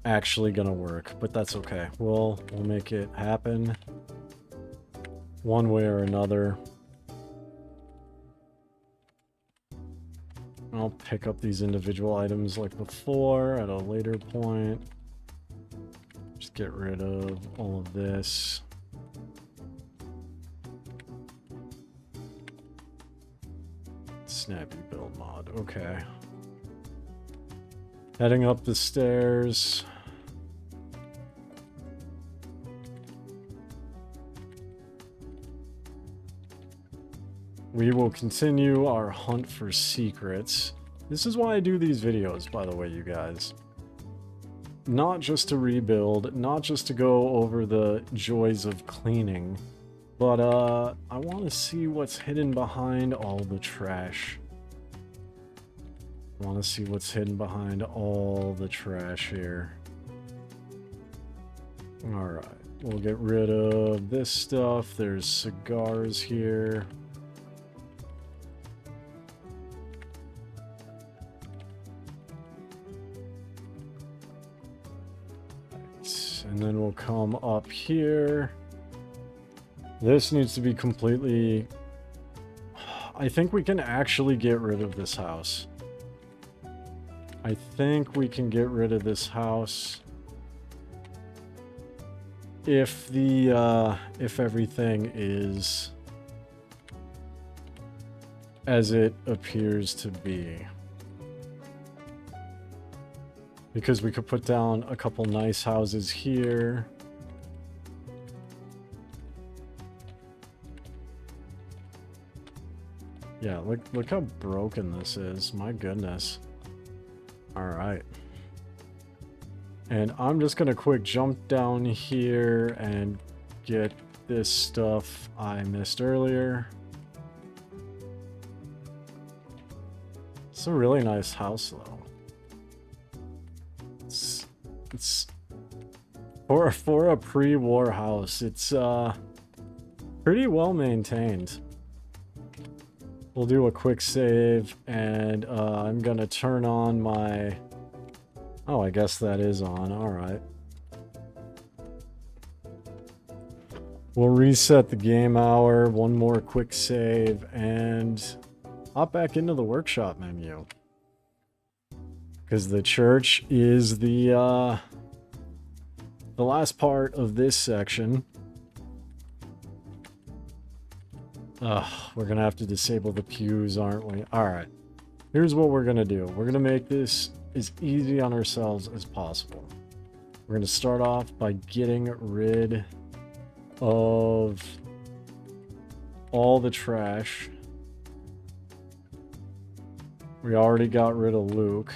work. But that's okay. We'll make it happen one way or another. I'll pick up these individual items like before at a later point. Just get rid of all of this. Snappy build mod, okay. Heading up the stairs. We will continue our hunt for secrets. This is why I do these videos, by the way, you guys. Not just to rebuild, not just to go over the joys of cleaning, but I want to see what's hidden behind all the trash. I want to see what's hidden behind all the trash here. Alright, we'll get rid of this stuff. There's cigars here. And then we'll come up here. This needs to be completely... I think we can actually get rid of this house. I think we can get rid of this house if the if everything is as it appears to be. Because we could put down a couple nice houses here. Yeah, look how broken this is. My goodness. Alright. And I'm just gonna quick jump down here and get this stuff I missed earlier. It's a really nice house though. It's for a pre-war house, it's pretty well maintained. We'll do a quick save, and I'm gonna turn on my... Oh, I guess that is on. Alright. We'll reset the game hour, one more quick save, and hop back into the workshop menu. Because the church is the last part of this section. We're gonna have to disable the pews, aren't we? Alright. Here's what we're gonna do. We're gonna make this as easy on ourselves as possible. We're gonna start off by getting rid of all the trash. We already got rid of Luke.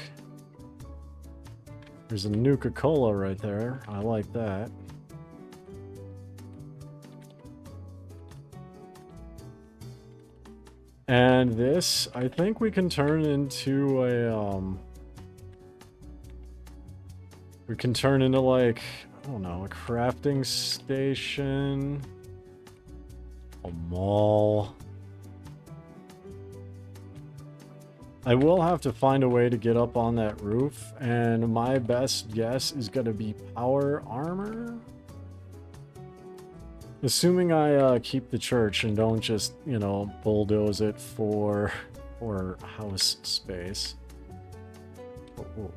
There's a Nuka-Cola right there. I like that. And this, I think we can turn into a, we can turn into like, I don't know, a crafting station, a mall. I will have to find a way to get up on that roof, and my best guess is going to be power armor. Assuming I keep the church and don't just, you know, bulldoze it for house space. Oh.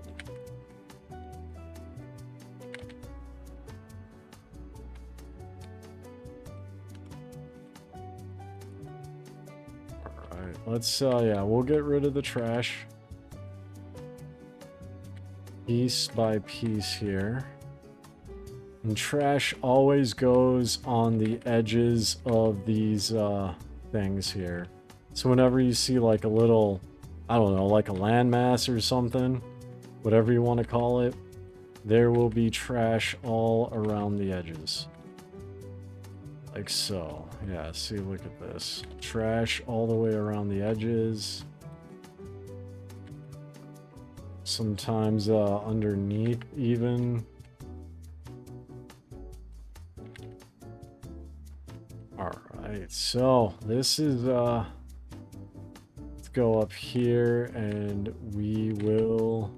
Alright, let's, yeah, we'll get rid of the trash. Piece by piece here. And trash always goes on the edges of these things here. So whenever you see like a little, I don't know, like a landmass or something, whatever you want to call it, there will be trash all around the edges. Like so. Yeah, see, look at this. Trash all the way around the edges. Sometimes underneath even. Alright, so this is, let's go up here and we will...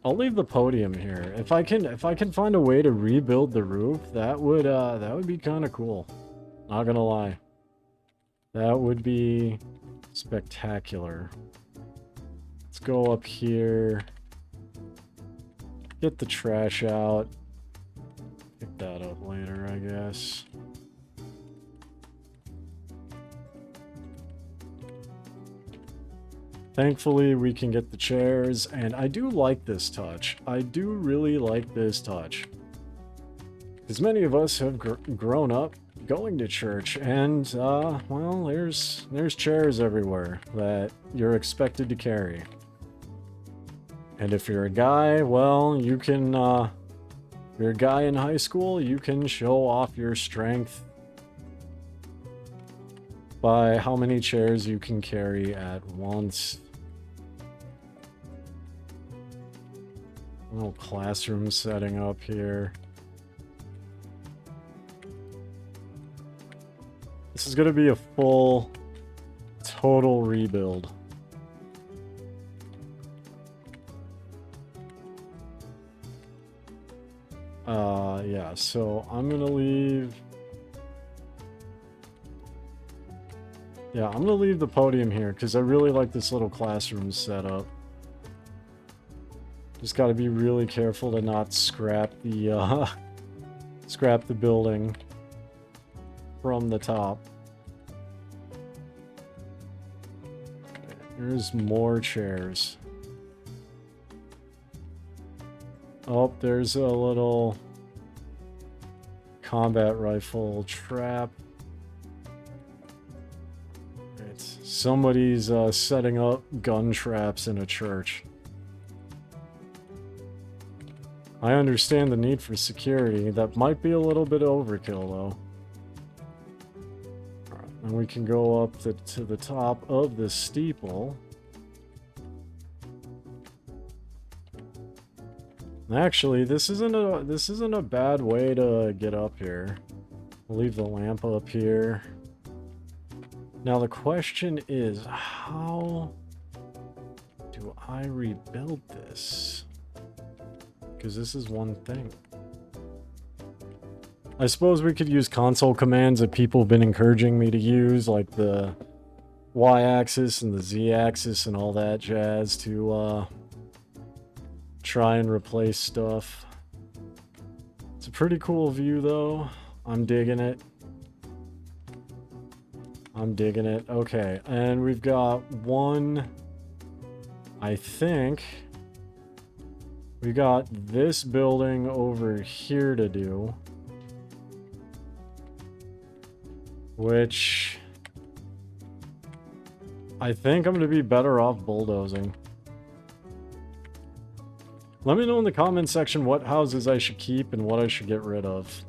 I'll leave the podium here. If I can find a way to rebuild the roof, that would be kind of cool. Not gonna lie. That would be spectacular. Let's go up here. Get the trash out. Pick that up later, I guess. Thankfully, we can get the chairs, and I do like this touch. I do really like this touch. Because many of us have grown up going to church, and, well, there's chairs everywhere that you're expected to carry. And if you're a guy, well, you can, if you're a guy in high school, you can show off your strength by how many chairs you can carry at once. A little classroom setting up here. This is going to be a full, total rebuild. Yeah, so I'm gonna leave... Yeah, I'm gonna leave the podium here, because I really like this little classroom setup. Just gotta be really careful to not scrap the, scrap the building from the top. There's more chairs. Oh, there's a little combat rifle trap. Somebody's setting up gun traps in a church. I understand the need for security. That might be a little bit overkill, though. Alright, and we can go up to the top of the steeple. Actually, this isn't a bad way to get up here. We'll leave the lamp up here. Now the question is, how do I rebuild this? Because this is one thing. I suppose we could use console commands that people have been encouraging me to use, like the Y-axis and the Z-axis and all that jazz to try and replace stuff. It's a pretty cool view though. I'm digging it. I'm digging it. Okay, and we've got one, I think, we got this building over here to do, which I think I'm going to be better off bulldozing. Let me know in the comment section what houses I should keep and what I should get rid of.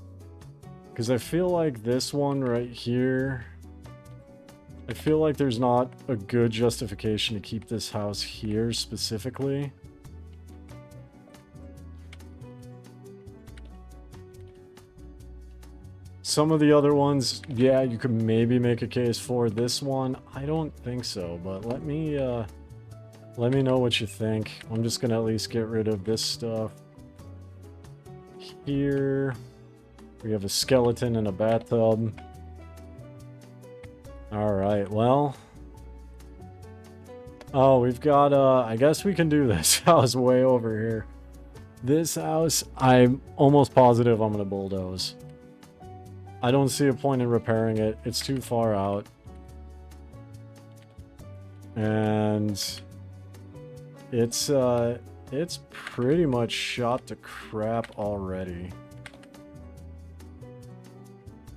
Because I feel like this one right here, I feel like there's not a good justification to keep this house here specifically. Some of the other ones, yeah, you could maybe make a case for. This one, I don't think so, but let me know what you think. I'm just gonna at least get rid of this stuff. Here, we have a skeleton in a bathtub. Alright, well. Oh, we've got, I guess we can do this house way over here. This house, I'm almost positive I'm gonna bulldoze. I don't see a point in repairing it. It's too far out. And it's pretty much shot to crap already.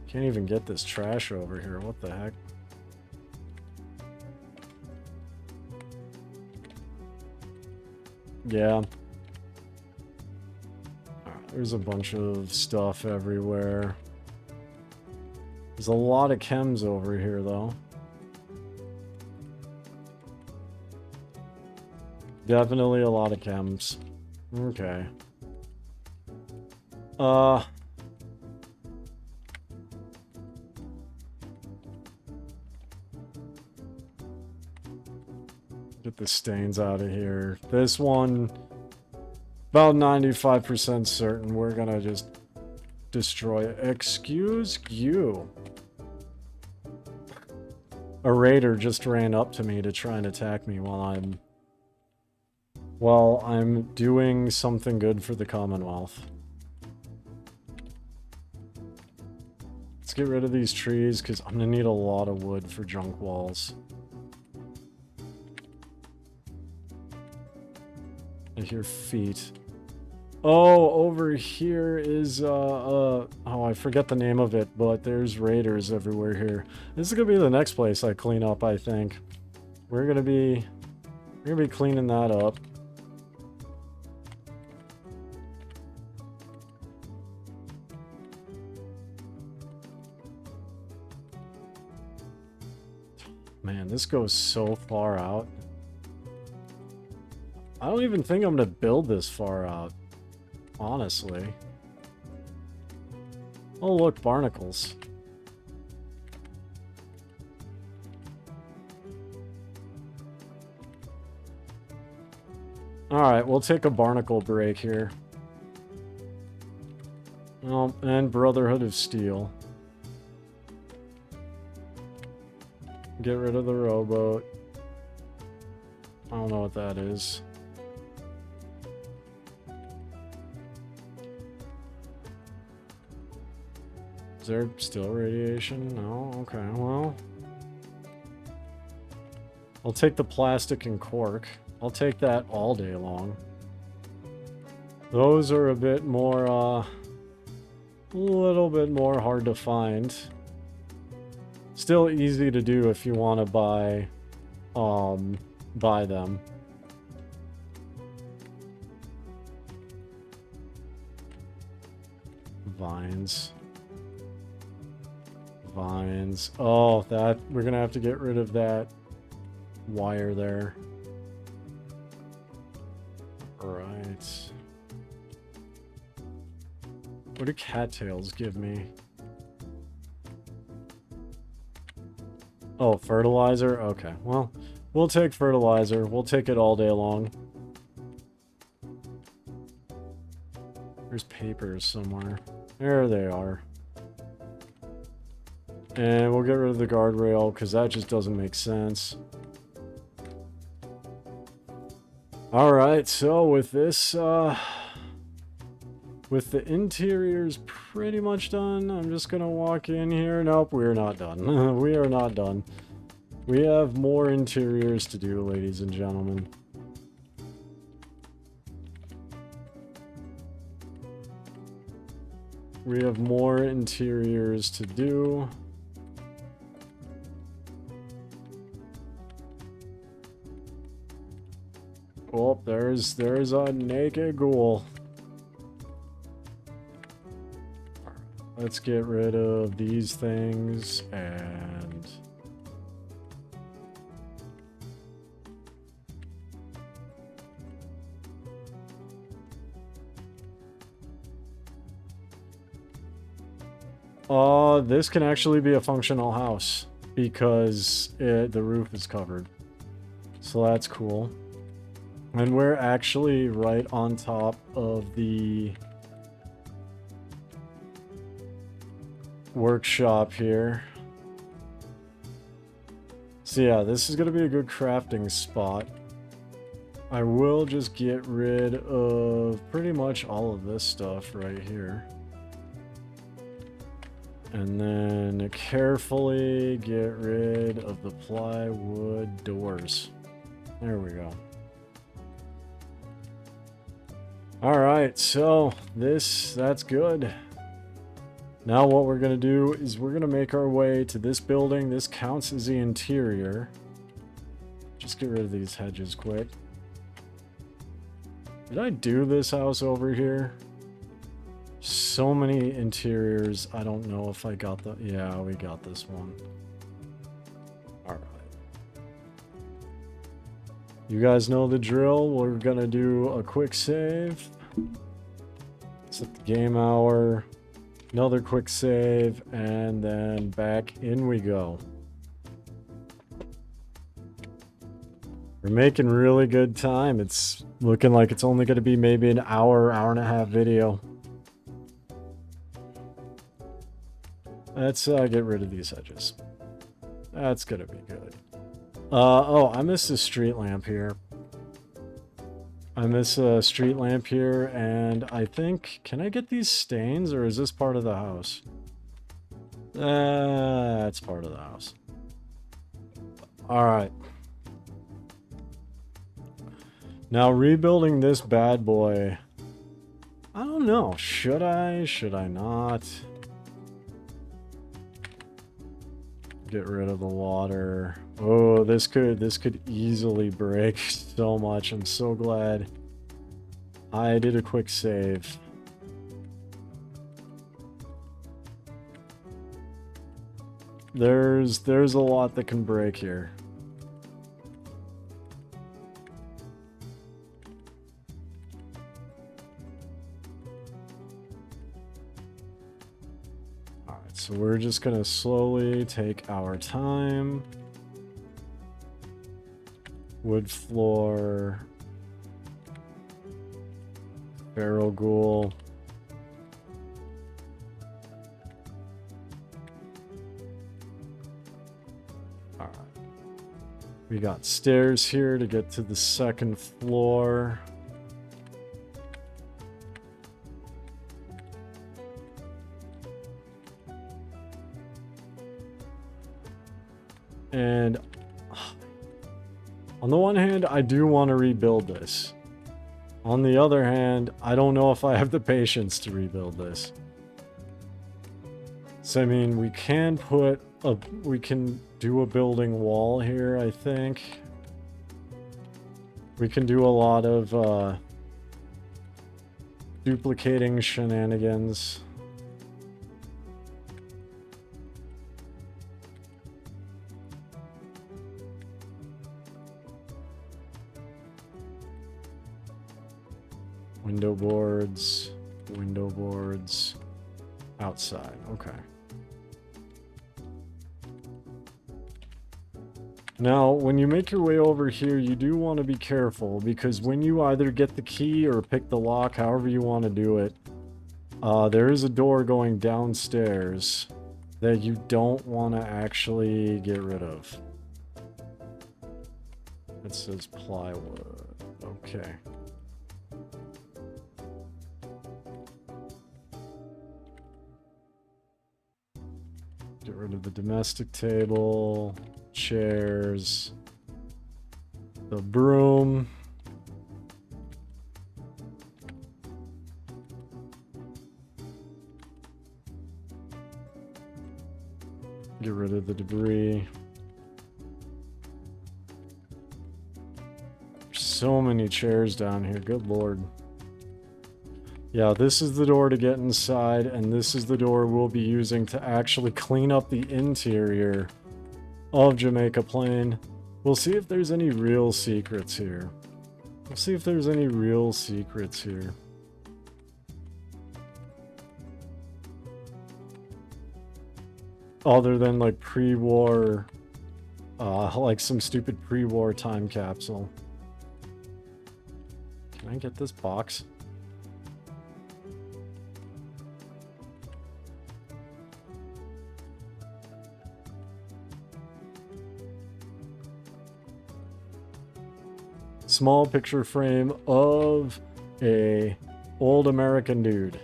Can't even get this trash over here. What the heck? Yeah. There's a bunch of stuff everywhere. There's a lot of chems over here, though. Definitely a lot of chems. Okay. Get the stains out of here. This one, about 95% certain we're gonna just destroy it. Excuse you. A raider just ran up to me to try and attack me while I'm doing something good for the Commonwealth. Let's get rid of these trees because I'm gonna need a lot of wood for junk walls. I hear feet. Oh, over here is, oh, I forget the name of it, but there's raiders everywhere here. This is gonna be the next place I clean up, I think. We're gonna be cleaning that up. Man, this goes so far out. I don't even think I'm gonna build this far out. Honestly. Oh, look, barnacles. Alright, we'll take a barnacle break here. Oh, and Brotherhood of Steel. Get rid of the rowboat. I don't know what that is. Is there still radiation? No? Okay, well. I'll take the plastic and cork. I'll take that all day long. Those are a bit more, a little bit more hard to find. Still easy to do if you want to buy them. Vines. Vines. Oh, that, we're gonna have to get rid of that wire there. Right. What do cattails give me? Oh, fertilizer? Okay, well, we'll take fertilizer. We'll take it all day long. There's papers somewhere. There they are. And we'll get rid of the guardrail, because that just doesn't make sense. Alright, so with this, with the interiors pretty much done, I'm just gonna walk in here. Nope, we're not done. We are not done. We have more interiors to do, ladies and gentlemen. We have more interiors to do. Oh, there's a naked ghoul. Let's get rid of these things and this can actually be a functional house because the roof is covered. So that's cool. And we're actually right on top of the workshop here. So yeah, this is going to be a good crafting spot. I will just get rid of pretty much all of this stuff right here. And then carefully get rid of the plywood doors. There we go. Alright, so that's good. Now what we're going to do is we're going to make our way to this building. This counts as the interior. Just get rid of these hedges quick. Did I do this house over here? So many interiors. I don't know if I got the... Yeah, we got this one. Alright. You guys know the drill. We're going to do a quick save. Set the game hour. Another quick save, and then back in we go. We're making really good time. It's looking like it's only going to be maybe an hour, hour and a half video. Let's get rid of these edges. That's going to be good. Oh, I missed a street lamp here. I miss a street lamp here, and I think... Can I get these stains, or is this part of the house? It's part of the house. Alright. Now, rebuilding this bad boy... I don't know. Should I? Should I not? Get rid of the water. Oh, this could easily break so much. I'm so glad I did a quick save. There's a lot that can break here. So we're just going to slowly take our time. Wood floor. Feral ghoul. We got stairs here to get to the second floor. And on the one hand, I do want to rebuild this. On the other hand, I don't know if I have the patience to rebuild this. So, I mean, we can do a building wall here, I think. We can do a lot of duplicating shenanigans. Window boards, outside, okay. Now, when you make your way over here, you do want to be careful, because when you either get the key or pick the lock, however you want to do it, there is a door going downstairs that you don't want to actually get rid of. It says plywood, okay. Get rid of the domestic table, chairs, the broom. Get rid of the debris. There's so many chairs down here, good lord. Yeah, this is the door to get inside, and this is the door we'll be using to actually clean up the interior of Jamaica Plain. We'll see if there's any real secrets here. Other than like pre-war, like some stupid pre-war time capsule. Can I get this box? Small picture frame of a old American dude.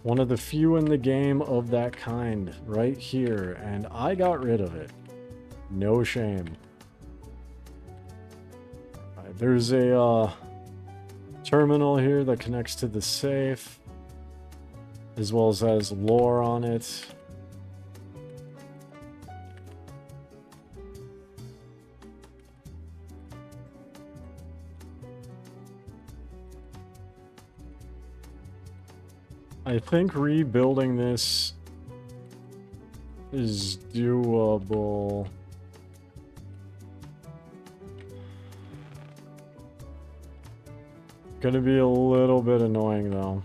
One of the few in the game of that kind right here, and I got rid of it. No shame. Right, there's a terminal here that connects to the safe, as well as has lore on it. I think rebuilding this is doable. Gonna be a little bit annoying though.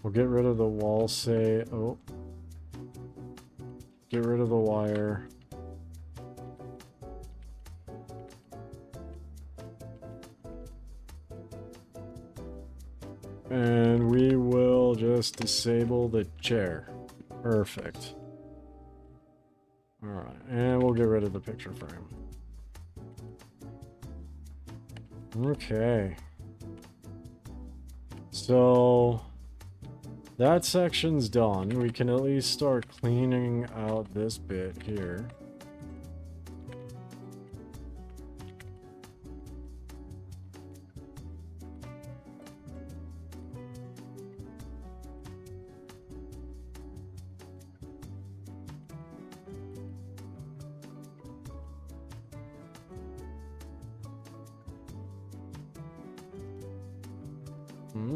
We'll get rid of the wall get rid of the wire. And we will just disable the chair. Perfect. Alright, and we'll get rid of the picture frame. Okay. So that section's done. We can at least start cleaning out this bit here.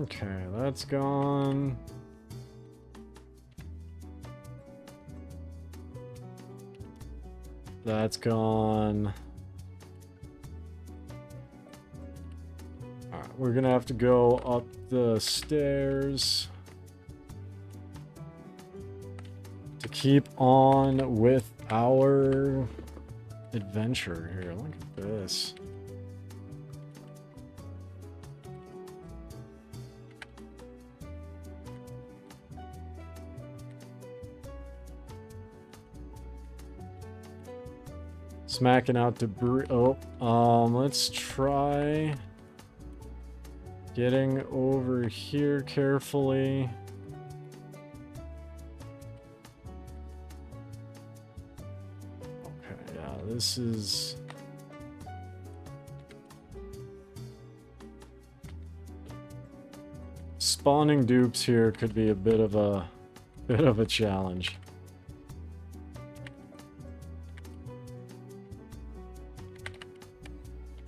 Okay, that's gone. That's gone. Alright, we're gonna have to go up the stairs to keep on with our adventure here. Look at this. Smacking out debris. Oh, let's try getting over here carefully. Okay, yeah, this is... Spawning dupes here could be a bit of a challenge.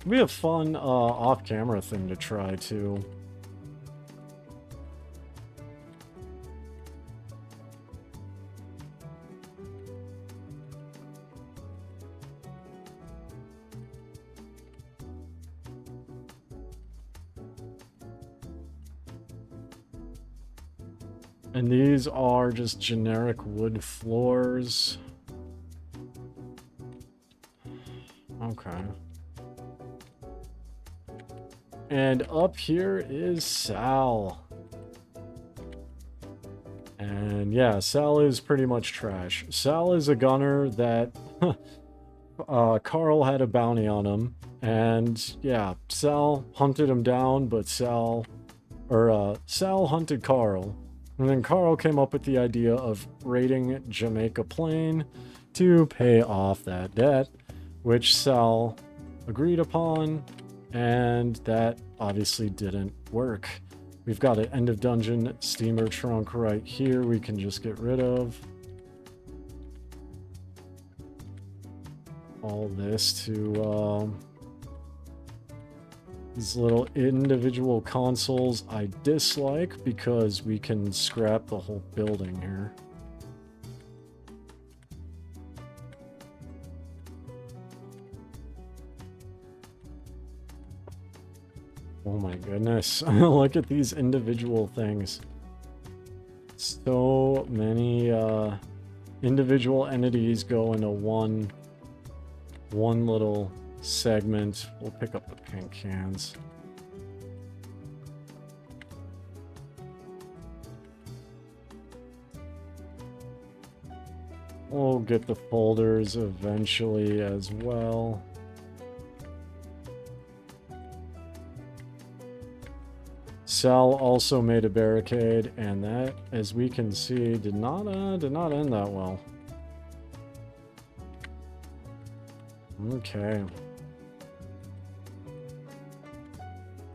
It'd be a fun off-camera thing to try too. And these are just generic wood floors. Okay. And up here is Sal. And yeah, Sal is pretty much trash. Sal is a gunner that Carl had a bounty on him. And yeah, Sal hunted him down, but Sal hunted Carl. And then Carl came up with the idea of raiding Jamaica Plain to pay off that debt, which Sal agreed upon. And that obviously didn't work. We've got an end of dungeon steamer trunk right here we can just get rid of. All this to these little individual consoles I dislike because we can scrap the whole building here. Oh my goodness. Look at these individual things. So many individual entities go into one little segment. We'll pick up the paint cans. We'll get the folders eventually as well. Sal also made a barricade, and that, as we can see, did not end that well. Okay.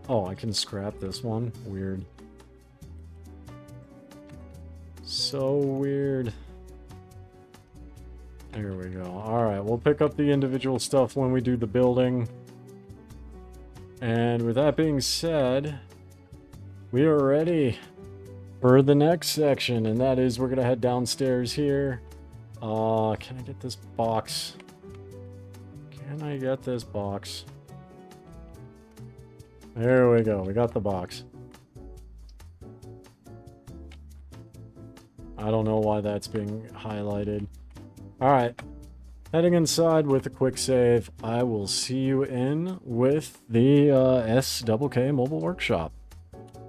Oh, I can scrap this one. Weird. So weird. There we go. Alright, we'll pick up the individual stuff when we do the building. And with that being said, we are ready for the next section, and that is we're going to head downstairs here. Can I get this box? Can I get this box? There we go. We got the box. I don't know why that's being highlighted. Alright. Heading inside with a quick save. I will see you in with the SKK Mobile Workshop.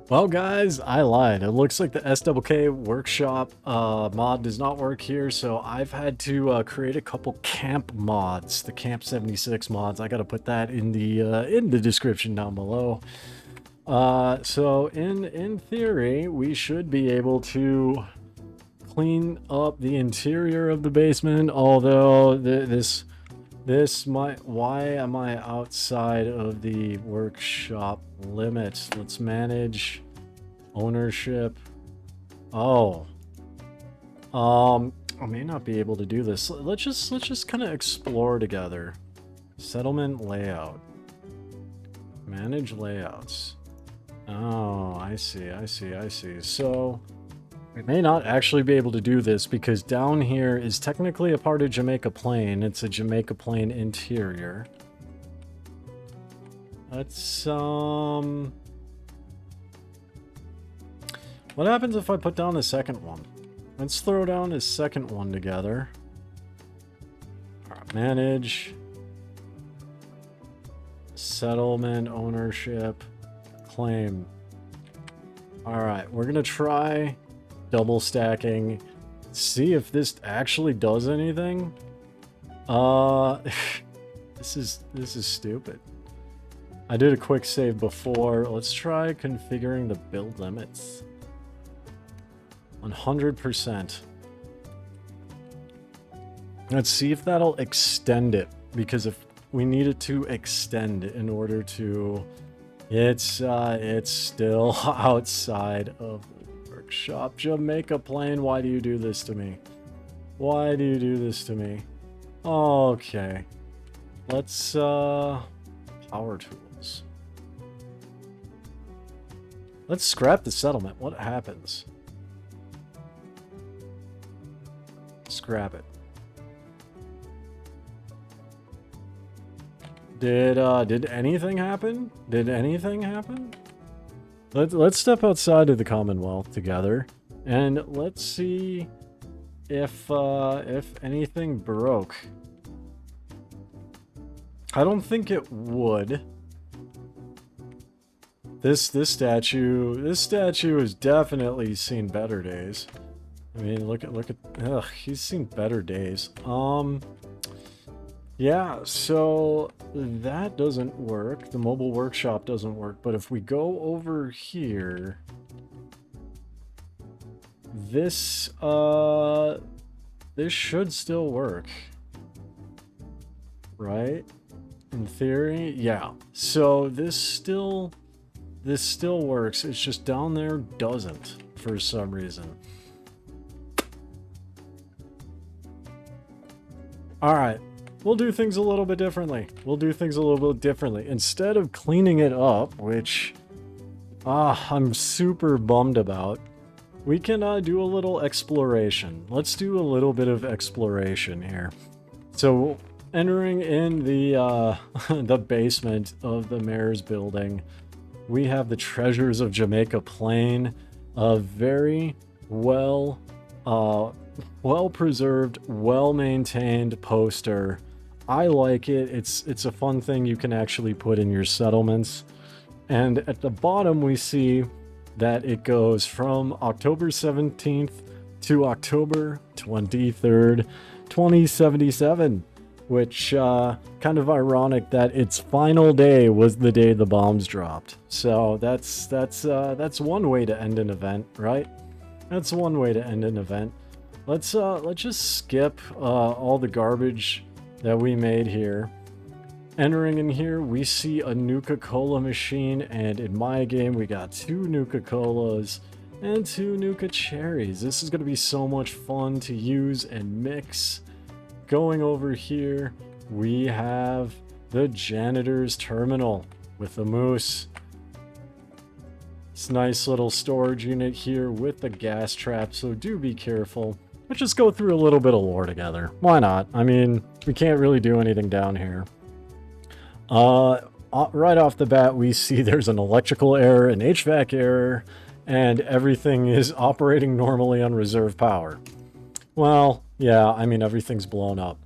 Well guys, I lied. It looks like the SKK Workshop mod does not work here, so I've had to create a couple camp mods, the Camp 76 mods. I gotta put that in the description down below. So in theory, we should be able to clean up the interior of the basement, although this might... Why am I outside of the workshop limit? Let's manage ownership. Oh. I may not be able to do this. Let's just kind of explore together. Settlement layout. Manage layouts. Oh, I see. So we may not actually be able to do this because down here is technically a part of Jamaica Plain. It's a Jamaica Plain interior. Let's, what happens if I put down the second one? Let's throw down a second one together. All right, manage. Settlement, ownership, claim. Alright, we're gonna try double stacking. See if this actually does anything. This is stupid. I did a quick save before. Let's try configuring the build limits. 100%. Let's see if that'll extend it, because if we need it to extend in order to, it's still outside of the workshop. Jamaica Plain, why do you do this to me? Why do you do this to me? Okay, let's power tools. Let's scrap the settlement. What happens? Scrap it. Did anything happen? Did anything happen? Let's step outside of the Commonwealth together, and let's see if anything broke. I don't think it would. This statue has definitely seen better days. I mean, look at ugh, he's seen better days. Yeah, so that doesn't work. The mobile workshop doesn't work, but if we go over here, this should still work. Right? In theory, yeah. So this still works. It's just down there doesn't for some reason. All right. We'll do things a little bit differently. Instead of cleaning it up, which I'm super bummed about, we can do a little exploration. Let's do a little bit of exploration here. So entering in the the basement of the mayor's building, we have the treasures of Jamaica Plain, a very well preserved, well maintained poster. I like it. It's a fun thing you can actually put in your settlements. And at the bottom we see that it goes from October 17th to October 23rd, 2077, which kind of ironic that its final day was the day the bombs dropped. So that's one way to end an event, right? That's one way to end an event. Let's just skip all the garbage that we made here. Entering in here, we see a Nuka-Cola machine, and in my game, we got 2 Nuka-Colas and 2 Nuka Cherries. This is going to be so much fun to use and mix. Going over here, we have the janitor's terminal with the moose. This nice little storage unit here with the gas trap, so do be careful. Let's just go through a little bit of lore together. Why not? I mean, we can't really do anything down here. Right off the bat, we see there's an electrical error, an HVAC error, and everything is operating normally on reserve power. Well, yeah, I mean, everything's blown up.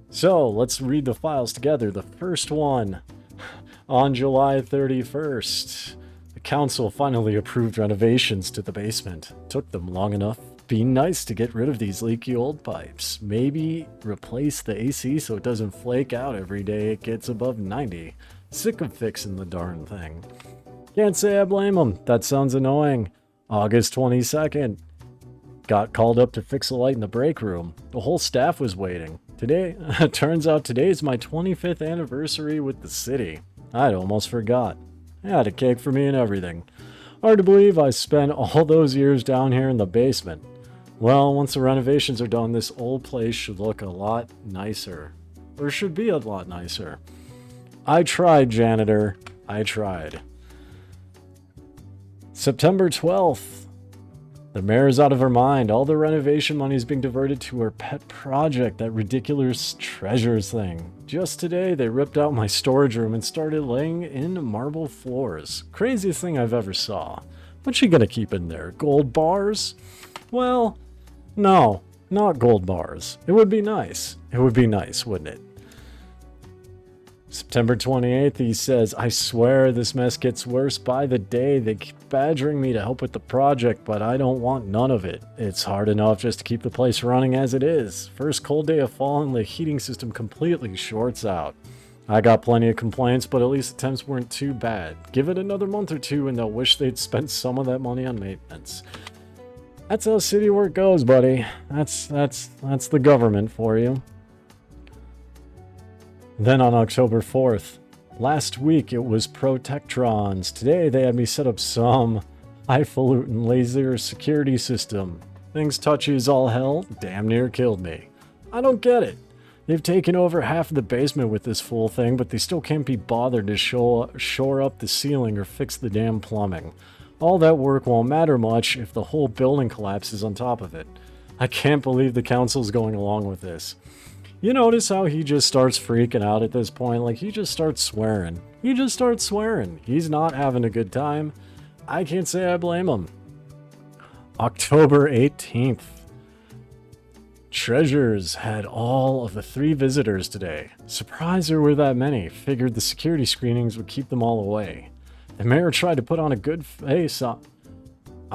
So, let's read the files together. The first one, on July 31st, the council finally approved renovations to the basement. Took them long enough. Be nice to get rid of these leaky old pipes. Maybe replace the AC so it doesn't flake out every day it gets above 90. Sick of fixing the darn thing. Can't say I blame them. That sounds annoying. August 22nd. Got called up to fix a light in the break room. The whole staff was waiting. Today, turns out today is my 25th anniversary with the city. I'd almost forgot. I had a cake for me and everything. Hard to believe I spent all those years down here in the basement. Well, once the renovations are done, this old place should look a lot nicer. Or should be a lot nicer. I tried, janitor. I tried. September 12th. The mayor's out of her mind. All the renovation money is being diverted to her pet project, that ridiculous treasures thing. Just today, they ripped out my storage room and started laying in marble floors. Craziest thing I've ever saw. What's she gonna keep in there? Gold bars? Well, no, not gold bars. It would be nice. It would be nice, wouldn't it? September 28th, he says, I swear this mess gets worse by the day. They keep badgering me to help with the project, but I don't want none of it. It's hard enough just to keep the place running as it is. First cold day of fall and the heating system completely shorts out. I got plenty of complaints, but at least the temps weren't too bad. Give it another month or two and they'll wish they'd spent some of that money on maintenance. That's how city work goes, buddy. That's the government for you. Then on October 4th, last week it was Protectrons. Today they had me set up some highfalutin laser security system. Things touchy as all hell, damn near killed me. I don't get it. They've taken over half of the basement with this full thing, but they still can't be bothered to shore up the ceiling or fix the damn plumbing. All that work won't matter much if the whole building collapses on top of it. I can't believe the council's going along with this. You notice how he just starts freaking out at this point? Like, he just starts swearing. He just starts swearing. He's not having a good time. I can't say I blame him. October 18th. Treasures had all of the 3 visitors today. Surprised there were that many. Figured the security screenings would keep them all away. The mayor tried to put on a good face on...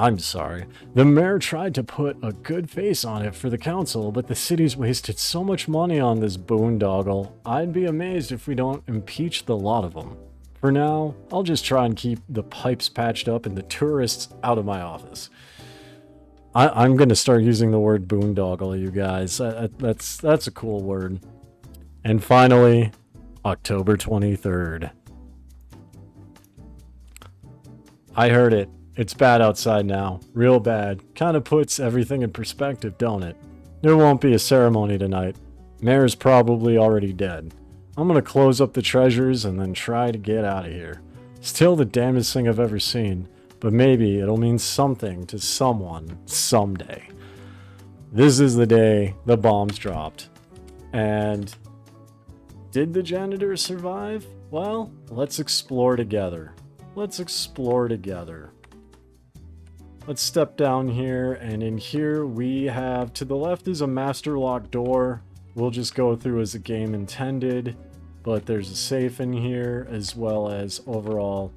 The mayor tried to put a good face on it for the council, but the city's wasted so much money on this boondoggle. I'd be amazed if we don't impeach the lot of them. For now, I'll just try and keep the pipes patched up and the tourists out of my office. I'm going to start using the word boondoggle, you guys. That's a cool word. And finally, October 23rd. I heard it. It's bad outside now. Real bad. Kind of puts everything in perspective, don't it? There won't be a ceremony tonight. Mayor's probably already dead. I'm gonna close up the treasures and then try to get out of here. Still the damnedest thing I've ever seen, but maybe it'll mean something to someone someday. This is the day the bombs dropped. And did the janitor survive? Well, let's explore together. Let's explore together. Let's step down here, and in here we have, to the left is a master lock door. We'll just go through as the game intended, but there's a safe in here, as well as overall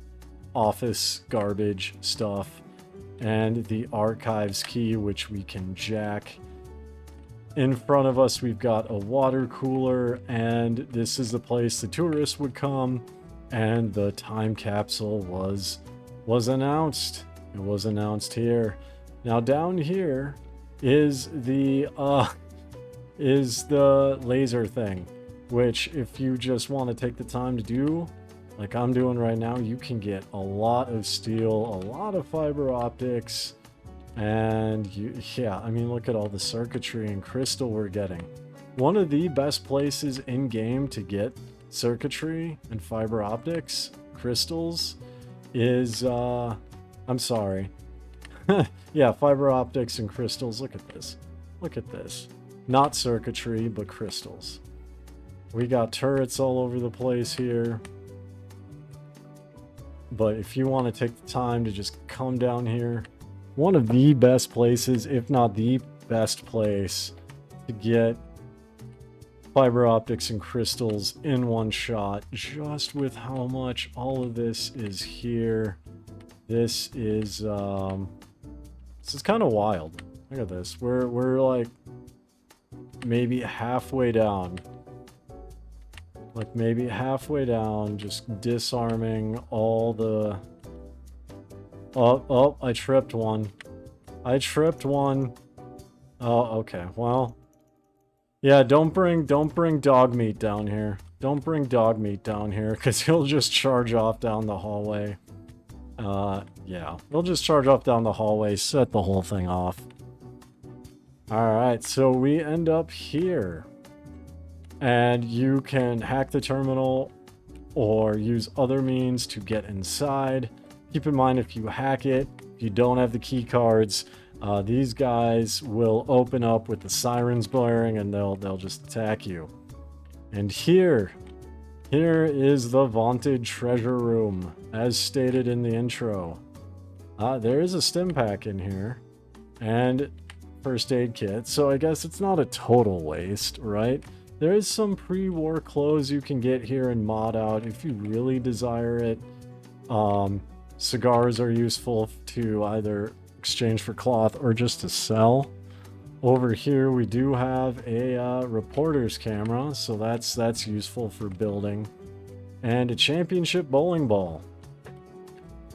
office garbage stuff, and the archives key, which we can jack. In front of us, we've got a water cooler, and this is the place the tourists would come, and the time capsule was announced. It was announced here. Now down here is the laser thing, which if you just want to take the time to do, like I'm doing right now, you can get a lot of steel, a lot of fiber optics, and I mean, look at all the circuitry and crystal we're getting. One of the best places in game to get circuitry and fiber optics, crystals, is I'm sorry. Yeah, fiber optics and crystals. Look at this. Look at this. Not circuitry, but crystals. We got turrets all over the place here. But if you want to take the time to just come down here, one of the best places, if not the best place, to get fiber optics and crystals in one shot, just with how much all of this is here. This is kind of wild. Look at this. We're like maybe halfway down. Like maybe halfway down, just disarming all the... Oh, I tripped one. I tripped one. Oh, okay. Well, yeah, don't bring dog meat down here. Don't bring dog meat down here, because he'll just charge off down the hallway. Yeah, we'll just charge off down the hallway, set the whole thing off. Alright, so we end up here. And you can hack the terminal or use other means to get inside. Keep in mind, if you hack it, if you don't have the key cards, these guys will open up with the sirens blaring and they'll just attack you. And here is the vaunted treasure room, as stated in the intro. There is a stim pack in here, and first aid kit, so I guess it's not a total waste, right? There is some pre-war clothes you can get here and mod out if you really desire it. Cigars are useful to either exchange for cloth or just to sell. Over here we do have a reporter's camera, so that's useful for building. And a championship bowling ball.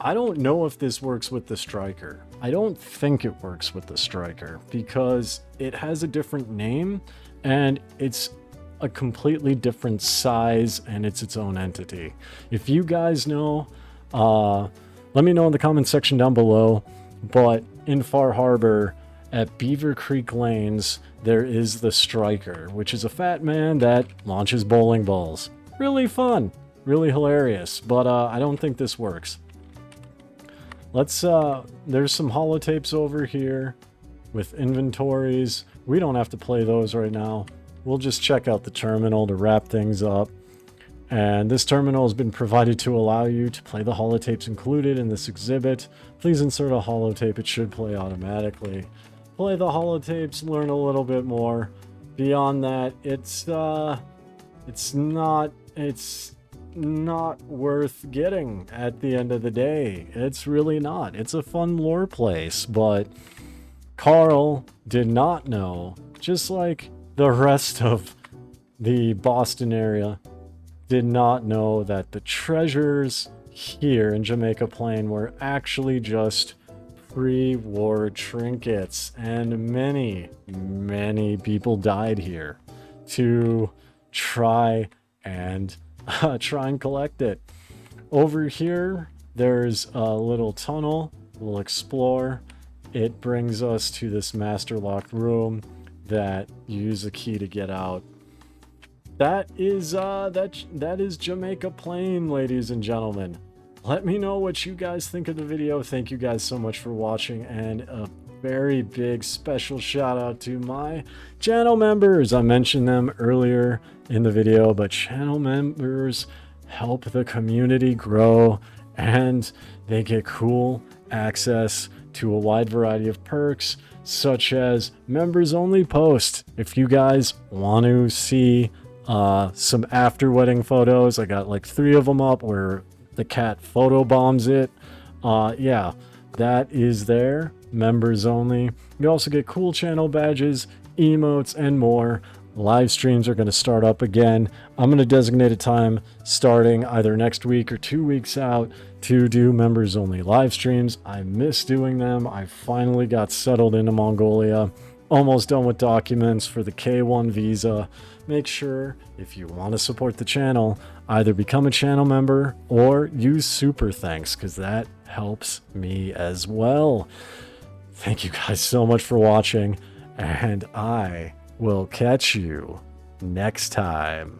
I don't know if this works with the striker. I don't think it works with the striker because it has a different name and it's a completely different size and it's its own entity. If you guys know, let me know in the comment section down below. But in Far Harbor at Beaver Creek Lanes, there is the striker, which is a fat man that launches bowling balls. Really fun, really hilarious, but I don't think this works. Let's, there's some holotapes over here with inventories. We don't have to play those right now. We'll just check out the terminal to wrap things up. And this terminal has been provided to allow you to play the holotapes included in this exhibit. Please insert a holotape. It should play automatically. Play the holotapes, learn a little bit more. Beyond that, it's not worth getting at the end of the day. It's really not. It's a fun lore place, but Carl did not know, just like the rest of the Boston area did not know, that the treasures here in Jamaica Plain were actually just pre-war trinkets, and many people died here to try and collect it. Over here there's a little tunnel we'll explore. It brings us to this master locked room that you use a key to get out. That is Jamaica Plain, ladies and gentlemen. Let me know what you guys think of the video. Thank you guys so much for watching, and a very big special shout out to my channel members. I mentioned them earlier in the video, but channel members help the community grow and they get cool access to a wide variety of perks, such as members only posts. If you guys want to see some after wedding photos, I got like 3 of them up where the cat photo bombs it. Yeah, that is there. Members only. You also get cool channel badges, emotes, and more. Live streams are going to start up again. I'm going to designate a time starting either next week or 2 weeks out to do members only live streams. I miss doing them. I finally got settled into Mongolia. Almost done with documents for the K1 visa. Make sure, if you want to support the channel, either become a channel member or use super thanks, because that helps me as well. Thank you guys so much for watching, and I will catch you next time.